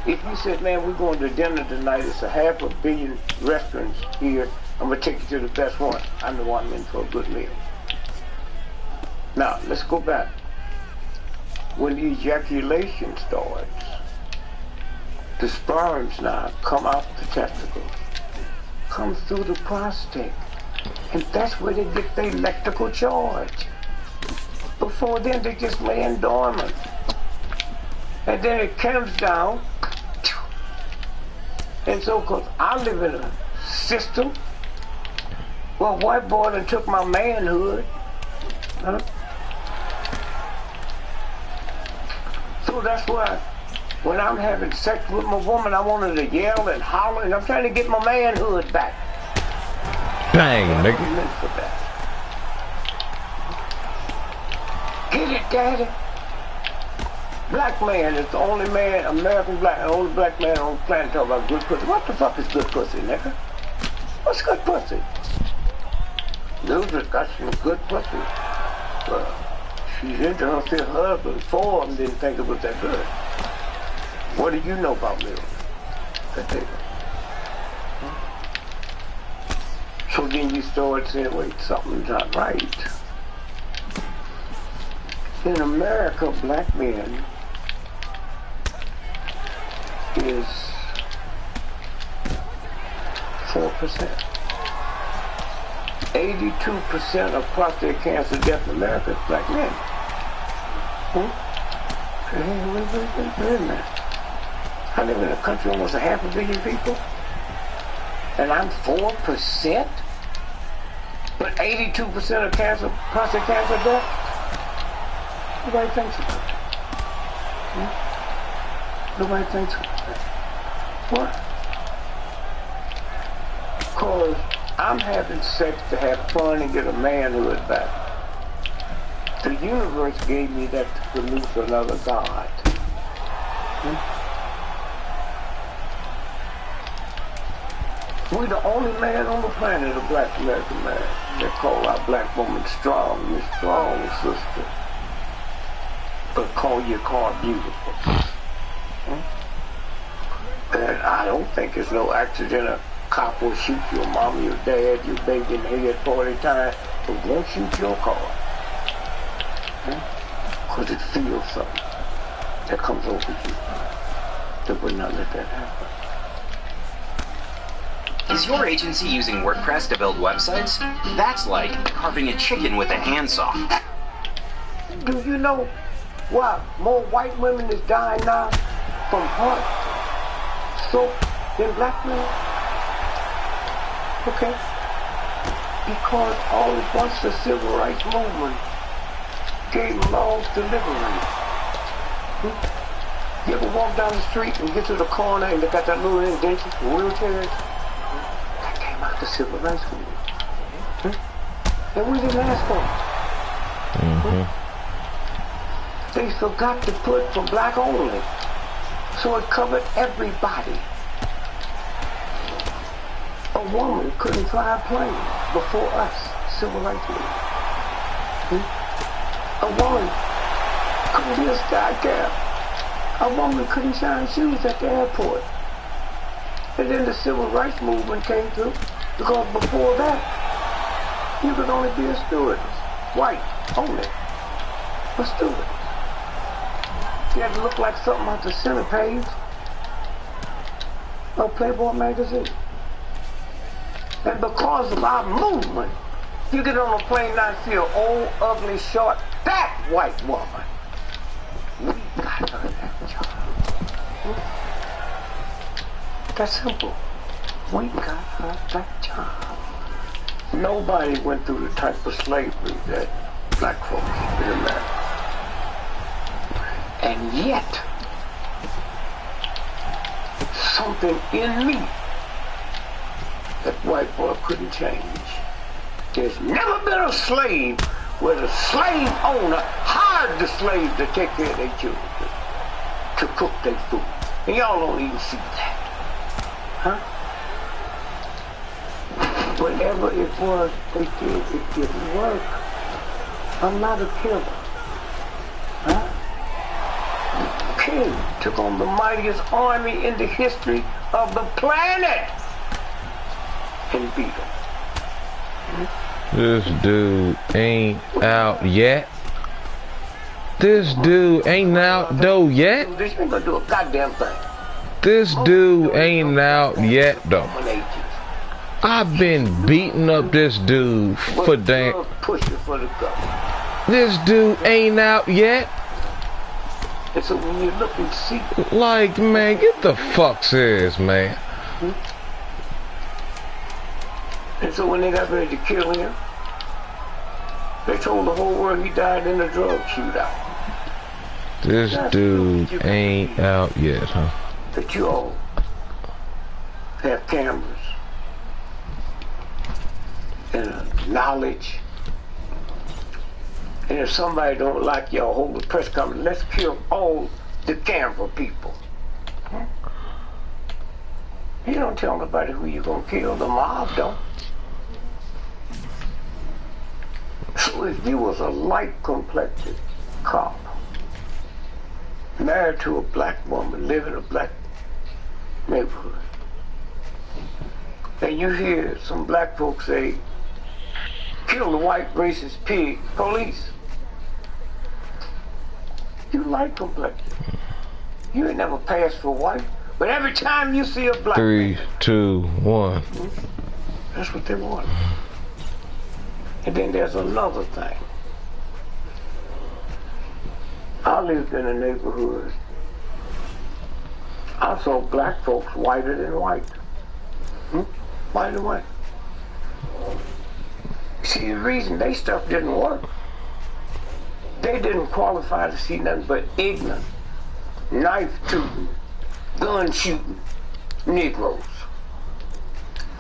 If you said, man, we're going to dinner tonight, it's 500 million restaurants here, I'm going to take you to the best one, I know I'm in for a good meal. Now, let's go back. When the ejaculation starts, the sperms now come out the testicles, come through the prostate, and that's where they get their electrical charge. Before then, they just laying dormant. And then it comes down. And so, because I live in a system, well, white boy done took my manhood. Huh? So that's why when I'm having sex with my woman, I want her to yell and holler, and I'm trying to get my manhood back. Dang, nigga. Meant for that. Get it, daddy. Black man is the only man, American black, the only black man on the planet talk about good pussy. What the fuck is good pussy, nigga? What's good pussy? Loser's got some good pussy. Well, she's into her fifth husband. 4 of them didn't think it was that good. What do you know about Mildred? So then you start saying, wait, something's not right. In America, black men is 4%. 82% of prostate cancer death in America is black men. Wait a minute. I live in a country almost 500 million people, and I'm 4%? But 82% of cancer, prostate cancer death? Nobody thinks about it. Nobody thinks about it. What? Because I'm having sex to have fun and get a manhood back. The universe gave me that to produce another God. We're the only man on the planet, a black American man, that call our black woman strong, Miss Strong Sister. But call your car beautiful. And I don't think it's no accident a cop will shoot your mom, your dad, your baby in the head 40 times, but won't shoot your car. Because it feels something that comes over you. That would not let that happen. Is your agency using WordPress to build websites? That's like carving a chicken with a handsaw. Do you know why more white women is dying now from heart stroke than black men? Okay? Because all at once the civil rights movement gave laws to liberate. You ever walk down the street and get to the corner and they got that little indentation for wheelchairs? That came out the civil rights movement. And we didn't ask for it. They forgot to put for black only. So it covered everybody. A woman couldn't fly a plane before us, civil rights movement. A woman couldn't be a sky cab. A woman couldn't shine shoes at the airport. And then the civil rights movement came through, because before that, you could only be a stewardess. white only. Let's do it. You had to look like something off the center page of Playboy magazine. And because of our movement, you get on a plane now and see an old, ugly, short, fat white woman. We got her that job. That's simple. We got her that job. Nobody went through the type of slavery that black folks did in America. And yet, something in me that white boy couldn't change. There's never been a slave where the slave owner hired the slave to take care of their children, to cook their food. And y'all don't even see that. Huh? Whatever it was they did, it didn't work. I'm not a killer. Huh? King took on the mightiest army in the history of the planet and beat him. This dude ain't out yet. This dude ain't out though yet. This ain't gonna do a goddamn thing. This dude ain't out yet though. I've been beating up this dude for damn. This dude ain't out yet. And so when you look and see, like, man, get the fuck serious, man. And so when they got ready to kill him, they told the whole world he died in a drug shootout. This dude ain't out yet, huh? That you all have cameras and knowledge. And if somebody don't like y'all, hold a press conference. Let's kill all the camera people. You don't tell nobody who you're gonna kill. The mob don't. So if you was a light-complected cop, married to a black woman, live in a black neighborhood, and you hear some black folks say, kill the white racist pig, police. You light-complected. You ain't never passed for white, but every time you see a black 3, man, 2, 1. that's what they want. And then there's another thing. I lived in a neighborhood. I saw black folks whiter than white. White and white. See, the reason they stuff didn't work, they didn't qualify to see nothing but ignorant, knife-tooting, gun-shooting Negroes.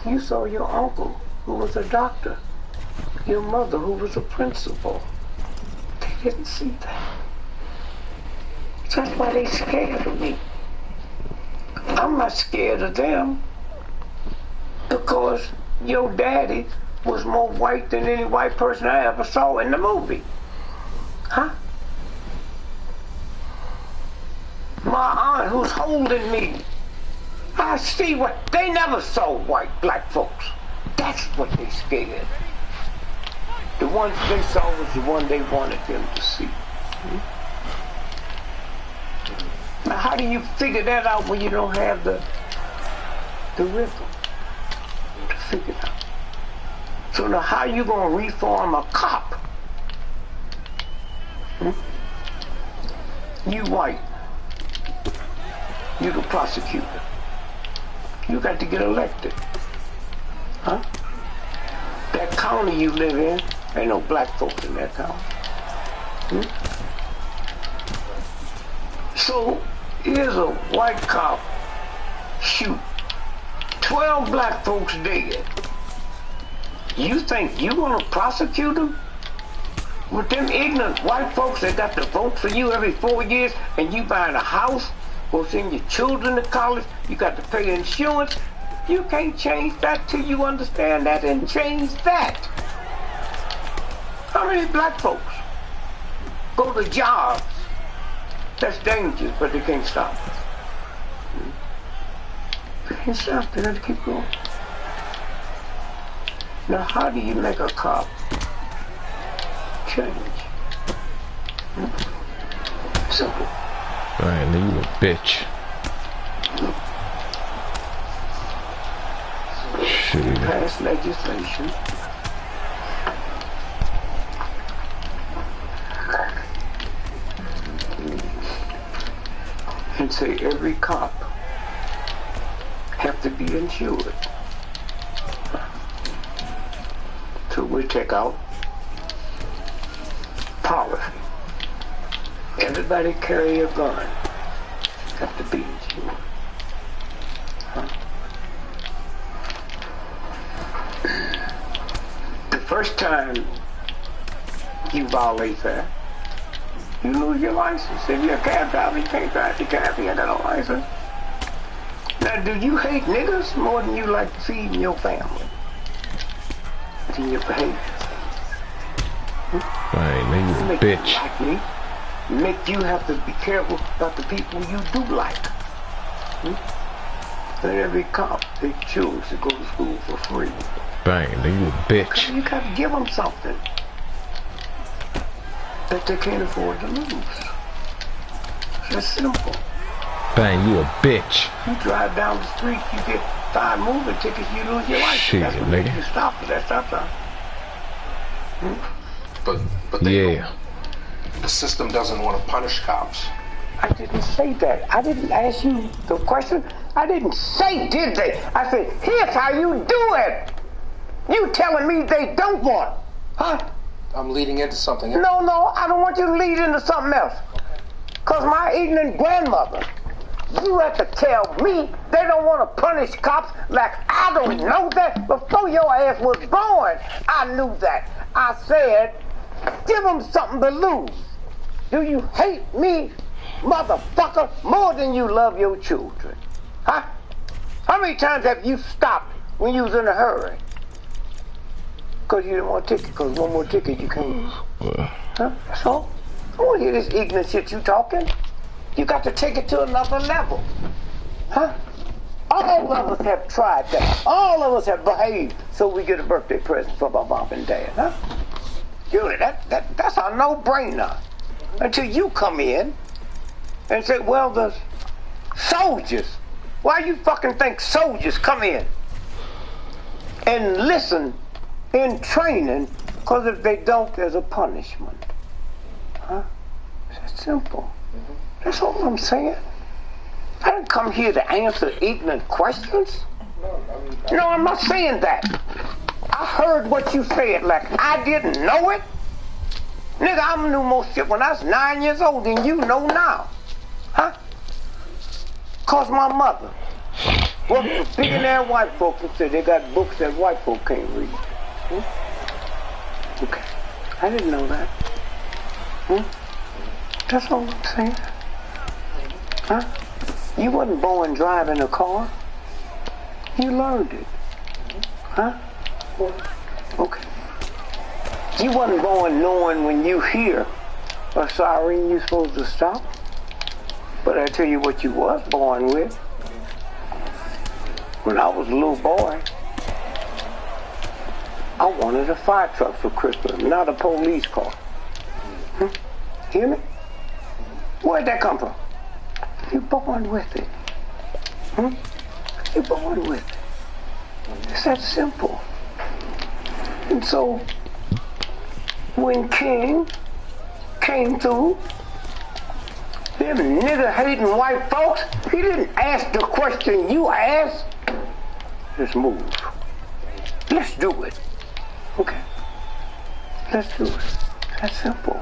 You saw your uncle, who was a doctor, your mother, who was a principal. They didn't see that. That's why they scared of me. I'm not scared of them because your daddy was more white than any white person I ever saw in the movie. Huh? My aunt who's holding me, I see what, they never saw white black folks. That's what they scared. The ones they saw was the one they wanted them to see. Now how do you figure that out when you don't have the rhythm to figure it out? So now how you gonna reform a cop? You white. You the prosecutor. You got to get elected. Huh? That county you live in, ain't no black folks in that county. So here's a white cop shoot 12 black folks dead. You think you gonna prosecute them? With them ignorant white folks that got to vote for you every 4 years, and you buying a house, go send your children to college, you got to pay insurance. You can't change that till you understand that and change that. How many black folks go to jobs that's dangerous, but they can't stop it? They can't stop, they got to keep going. Now how do you make a cop change. Simple. Man, you a bitch. Shit. Pass legislation and say every cop have to be insured. So we take out policy. Everybody carry a gun. Have to be insured. Huh? The first time you violate that, you lose your license. If you're a cab driver, you can't drive the cab, you ain't got no license. Now, do you hate niggas more than you like feeding your family? In your behavior. Right, nigga, Make bitch. you like me, make you have to be careful about the people you do like. And every cop, they choose to go to school for free. Bang, nigga, bitch. You gotta give them something that they can't afford to lose. It's simple. Bang, you a bitch. You drive down the street, you get 5 moving tickets, you lose your license. Shit, That's what nigga. makes you stop at that stop sign. But they Yeah. the system doesn't want to punish cops. I didn't say that. I didn't ask you the question. I didn't say, did they? I said, here's how you do it. You telling me they don't want. Huh? I'm leading into something. No, I don't want you to lead into something else. Because my ignorant grandmother, you have to tell me they don't want to punish cops like I don't know that. Before your ass was born, I knew that. I said, give them something to lose. Do you hate me, motherfucker, more than you love your children? Huh? How many times have you stopped when you was in a hurry? Because you didn't want a ticket, because one more ticket you can't. Huh? That's all. I don't want to hear this ignorant shit you talking. You got to take it to another level. Huh? All of us have tried that. All of us have behaved so we get a birthday present from our mom and dad, huh? That's a no-brainer. Until you come in and say, well, the soldiers, why you fucking think soldiers come in and listen in training? Because if they don't, there's a punishment. Huh? It's simple. That's all I'm saying. I didn't come here to answer ignorant questions. No, I'm not saying that. I heard what you said like I didn't know it. Nigga, I knew more shit when I was 9 years old than you know now. Huh? Cause my mother worked with billionaire white folks and said they got books that white folk can't read. Okay. I didn't know that. That's all I'm saying. Huh? You wasn't born driving a car. You learned it. Huh? Okay. You wasn't born knowing when you hear a siren you're supposed to stop. But I tell you what you was born with. When I was a little boy, I wanted a fire truck for Christmas, not a police car. Hear me? Where'd that come from? You're born with it. You're born with it. It's that simple. And so, when King came through, them nigger-hating white folks, he didn't ask the question you asked. Let's move. Let's do it. Okay. Let's do it. That's simple.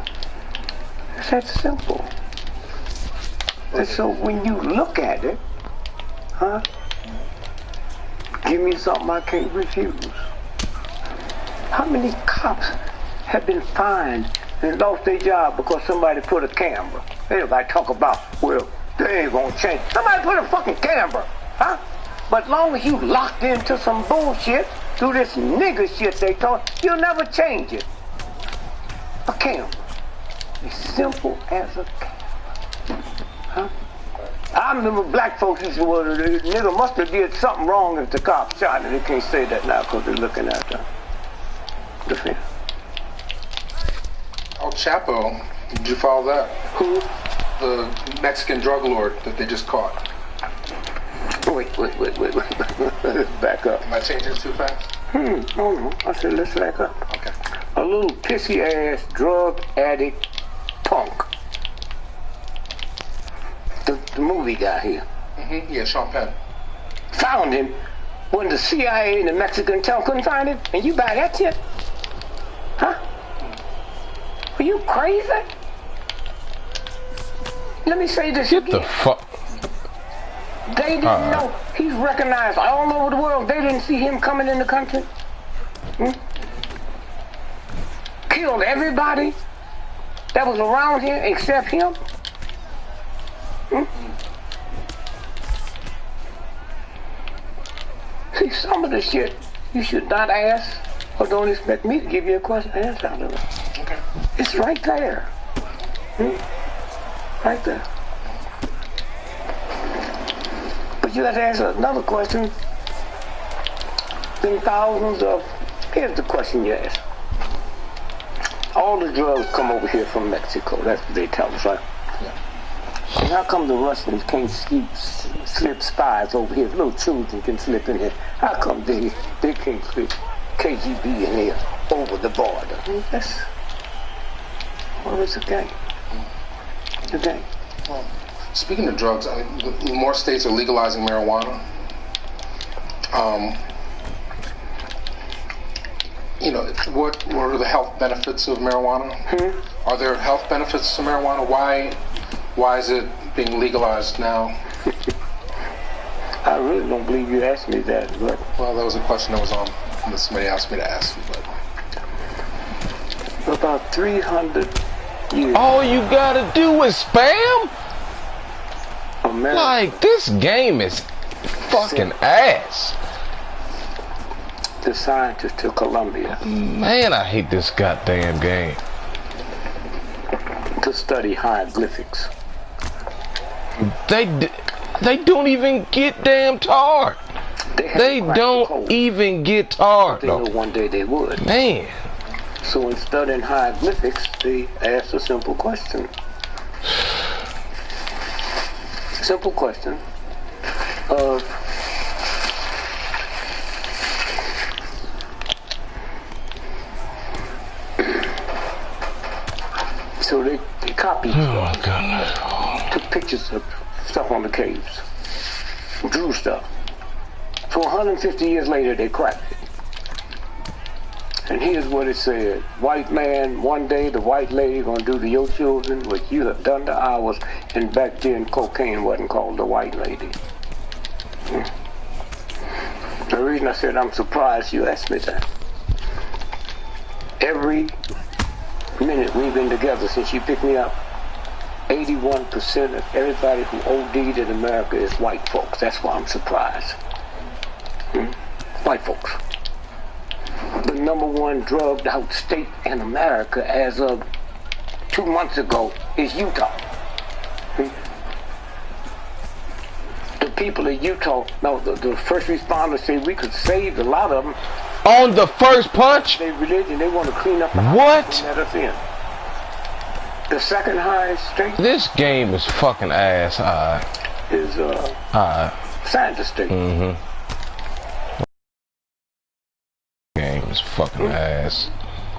It's that simple. And so when you look at it, huh? Give me something I can't refuse. How many cops have been fined and lost their job because somebody put a camera? Everybody talk about, well, they ain't gonna change. Somebody put a fucking camera, huh? But long as you locked into some bullshit through this nigger shit they taught, you'll never change it. A camera. As simple as a camera. Huh? I remember black folks used to say, well, the nigga must have did something wrong if the cops shot him. They can't say that now because they're looking at the film. El Chapo, did you follow that? Who? The Mexican drug lord that they just caught. Wait. Back up. Am I changing too fast? No. I said, let's back up. Okay. A little pissy-ass drug addict punk. The movie guy here. Yeah, Sean Penn. Found him when the CIA and the Mexican town couldn't find him, and you buy that shit? Huh? Are you crazy? Let me say this Get again. the fuck. They didn't know. He's recognized all over the world. They didn't see him coming in the country. Killed everybody that was around here except him. See, some of the shit you should not ask or don't expect me to give you a question answer out of it. Okay. It's right there. Right there. But you have to answer another question. Then thousands of... Here's the question you ask. All the drugs come over here from Mexico. That's what they tell us, right? Yeah. And how come the Russians can't slip spies over here? Little children can slip in here. How come they can't slip KGB in here over the border? That's... Well, it's a game. The game. Well, speaking of drugs, I mean, more states are legalizing marijuana. You know, what are the health benefits of marijuana? Are there health benefits to marijuana? Why is it being legalized now? I really don't believe you asked me that, but... Well, that was a question that was on that somebody asked me to ask you, but... About 300 years... All you gotta do is spam? America, Like, this game is fucking ass. the scientists to Columbia Man, I hate this goddamn game. to study hieroglyphics. They don't even get damn taught. They don't even get taught. They know one day they would. Man. So in studying hieroglyphics, they asked a simple question. Simple question of so they copied stuff, God. took pictures of stuff on the caves, drew stuff. So 150 years later, they cracked it. And here's what it said. White man, one day the white lady gonna do to your children what you have done to ours. And back then, cocaine wasn't called the white lady. The reason I said I'm surprised you asked me that. Every minute we've been together since you picked me up, 81% of everybody who OD'd in America is white folks. That's why I'm surprised. White folks. The number one drugged out state in America as of 2 months ago is Utah. The people of Utah, no, the first responders say we could save a lot of them. On the first punch? Their religion, they want to clean up the What? house and let us in. The second highest state This game is fucking ass. Alright. is Scientist state. Game is fucking ass.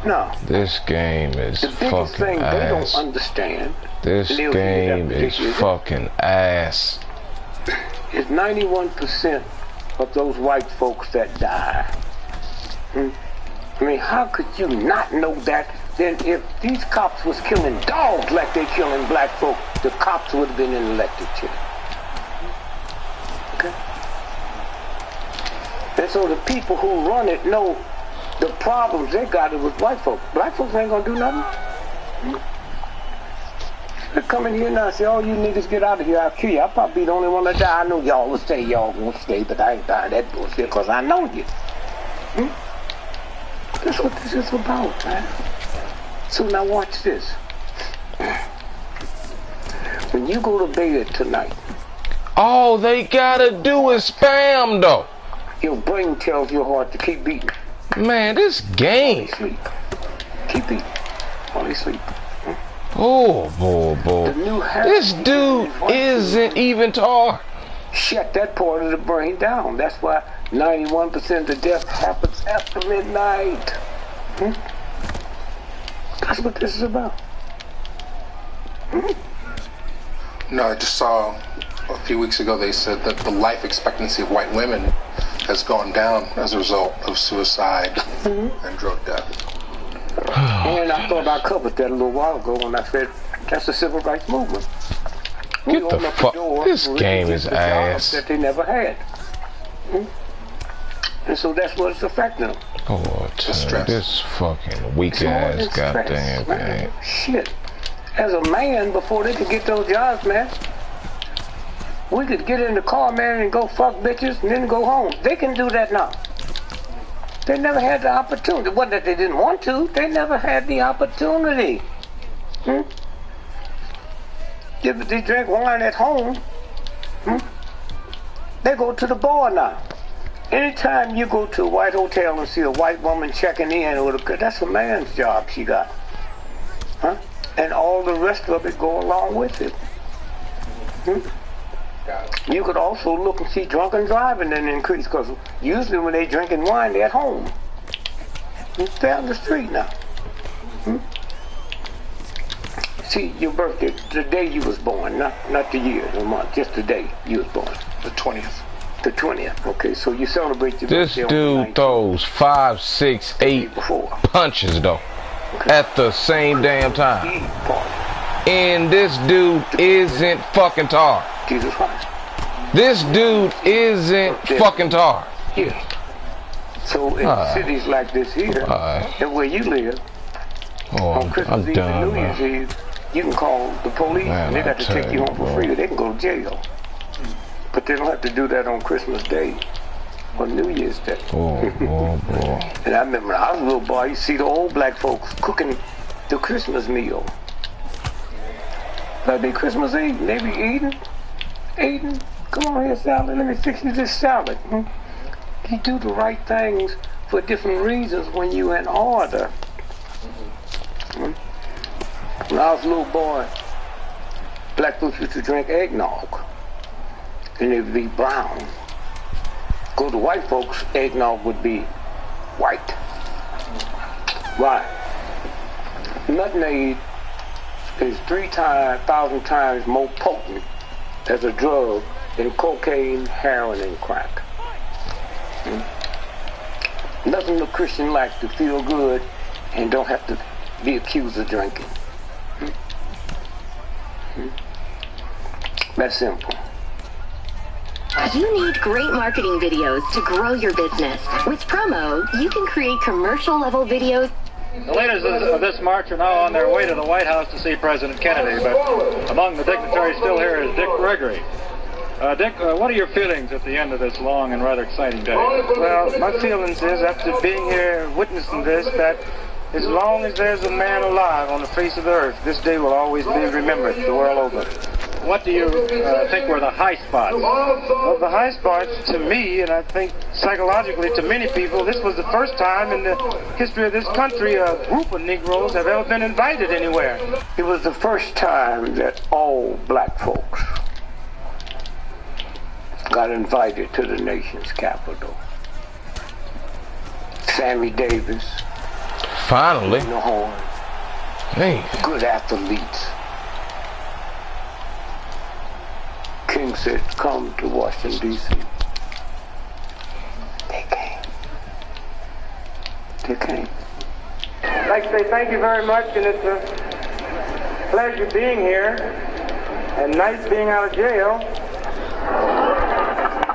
No. This game is The biggest fucking thing they don't ass. understand This Neil, game you is have to fucking ass. is 91% of those white folks that die. I mean, how could you not know that? Then if these cops was killing dogs like they killing black folk, the cops would have been in elected chair. Okay? And so the people who run it know the problems they got it with white folks. Black folks ain't gonna do nothing. They come in here now and say, oh, you niggas get out of here, I'll kill you. I'll probably be the only one to die. I know y'all will stay, y'all won't stay, but I ain't dying that bullshit because I know you. That's what this is about, man. So now watch this. When you go to bed tonight, All they gotta do is spam though. your brain tells your heart to keep beating. Man, this game. Sleep. Keep beating. while they sleep. Oh, boy. This dude isn't even tall. Shut that part of the brain down. That's why 91% of the death happens after midnight. That's what this is about. No, I just saw a few weeks ago they said that the life expectancy of white women has gone down as a result of suicide and drug death. And I thought I covered that a little while ago when I said that's the civil rights movement. Get the fuck. This game is ass. That they never had. And so that's what it's affecting them. Oh, this fucking weak ass goddamn game. Shit. As a man, before they could get those jobs, man, we could get in the car, man, and go fuck bitches and then go home. They can do that now. They never had the opportunity. It wasn't that they didn't want to. They never had the opportunity. If they drink wine at home, they go to the bar now. Anytime you go to a white hotel and see a white woman checking in, that's a man's job she got. And all the rest of it go along with it. You could also look and see drunken driving and increase, because usually when they drinking wine, they're at home. They're on the street now. See, your birthday, the day you was born, not the year, the month, just the day you was born. The 20th. The 20th. Okay, so you celebrate your birthday. This dude throws 5, 6, 8 punches though, at the same damn time. And this dude isn't fucking tall. Jesus Christ. This dude isn't fucking tall. Yeah. So in cities like this here, and where you live, on Christmas Eve and New Year's Eve, you can call the police and they got to take you home for free, or they can go to jail. But they don't have to do that on Christmas Day or New Year's Day. And I remember when I was a little boy, you see the old black folks cooking the Christmas meal. That'd be Christmas Eve. They be eating. Come on here, salad. Let me fix you this salad. You do the right things for different reasons when you're in order. When I was a little boy, black folks used to drink eggnog, and it would be brown. Go to white folks, eggnog would be white. Why? Nutmeg is 3,000 times more potent as a drug than cocaine, heroin, and crack. Nothing a Christian likes to feel good and don't have to be accused of drinking. That's simple. You need great marketing videos to grow your business. With Promo, you can create commercial-level videos. The leaders of this march are now on their way to the White House to see President Kennedy, but among the dignitaries still here is Dick Gregory. Dick, what are your feelings at the end of this long and rather exciting day? Well, my feelings is, after being here witnessing this, that as long as there's a man alive on the face of the earth, this day will always be remembered the world over. What do you think were the high spots? Well, the high spots to me, and I think psychologically to many people, this was the first time in the history of this country a group of Negroes have ever been invited anywhere. It was the first time that all black folks got invited to the nation's capital. Sammy Davis. Finally. The horn. Hey. Good athletes. King said, come to Washington, D.C. They came. They came. I'd like to say thank you very much, and it's a pleasure being here, and nice being out of jail.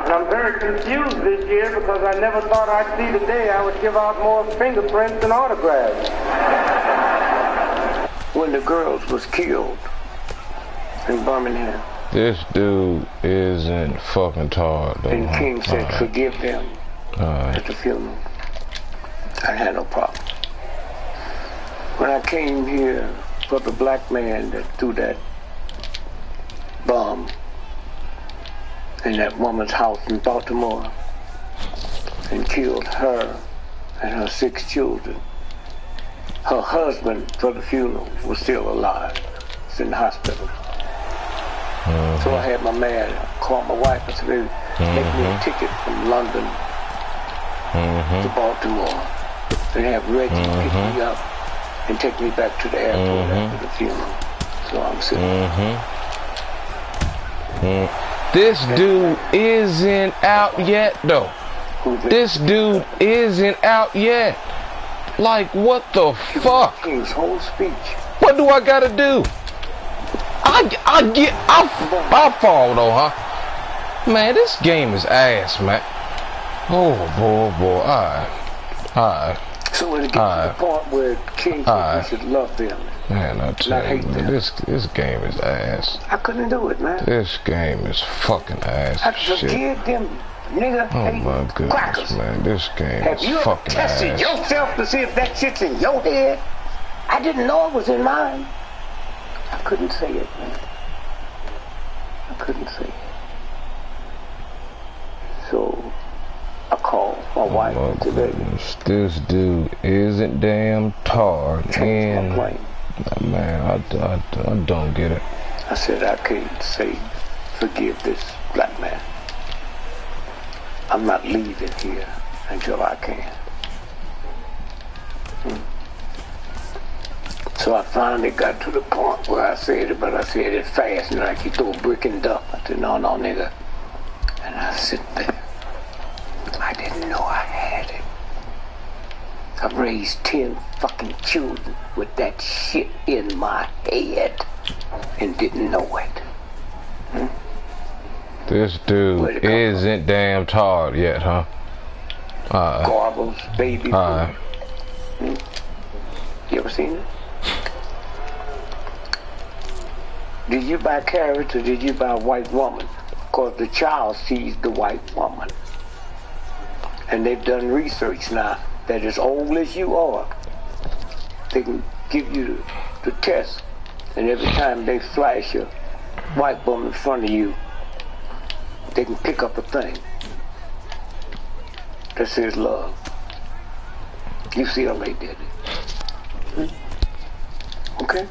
And I'm very confused this year because I never thought I'd see the day I would give out more fingerprints and autographs. When the girls was killed in Birmingham. This dude isn't fucking tall though. And King said, forgive them at the funeral. I had no problem. When I came here for the black man that threw that bomb in that woman's house in Baltimore and killed her and her 6 children, Her husband for the funeral was still alive. He's in the hospital. So I had my man call my wife and said, baby, make me a ticket from London to Baltimore and have Reggie pick me up and take me back to the airport after the funeral. So I'm sitting. This dude isn't out yet, though. This dude isn't out yet. Like, what the fuck? His whole speech. What do I gotta do? I fall though, huh? Man, this game is ass, man. Oh boy. Alright. So when it gets to the point where King should love them. Man, I tell you, man, this game is ass. I couldn't do it, man. This game is fucking ass. I forgive them, nigga. Oh my goodness, crackers. man, this game Have is you ever fucking tested ass. yourself to see if that shit's in your head? I didn't know it was in mine. I couldn't say it, man. I couldn't say it. So I called my wife today. This dude isn't damn tired, and man, I don't get it. I said I can't say forgive this black man. I'm not leaving here until I can. So I finally got to the point where I said it, but I said it fast, and like you throw a brick in duck. I said, no, nigga. And I sit there. I didn't know I had it. I raised 10 fucking children with that shit in my head and didn't know it. This dude isn't damn tired yet, huh? Garbles, baby food. You ever seen it? Did you buy carrots or did you buy a white woman? Because the child sees the white woman. And they've done research now that as old as you are, they can give you the test, and every time they flash a white woman in front of you, they can pick up a thing that says love. UCLA did it. Okay?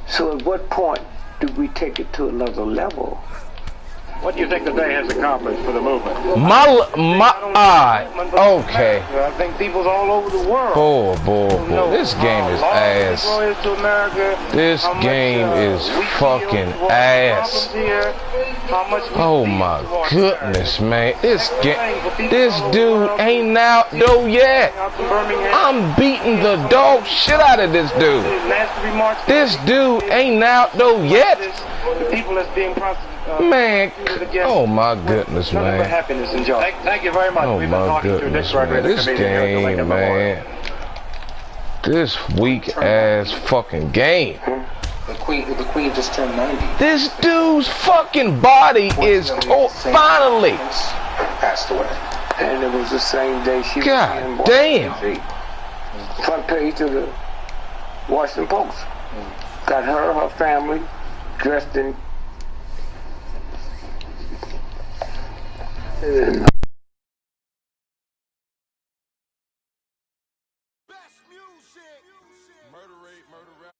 So at what point do we take it to another level? What do you think the day has accomplished for the movement? Okay. I think people's all over the world. Boy. This game is ass. This game is fucking ass. Oh my goodness, man. This dude ain't out though yet. I'm beating the dog shit out of this dude. This dude ain't out though yet. Man, oh my goodness, man. Thank you very much. Oh my goodness, man. This game, man. This weak ass fucking game. The queen just turned 90. This dude's fucking body is finally passed away. And it was the same day she God was in damn. Front page of the Washington Post. Got her family dressed in Best music. Murder rate, murder rap.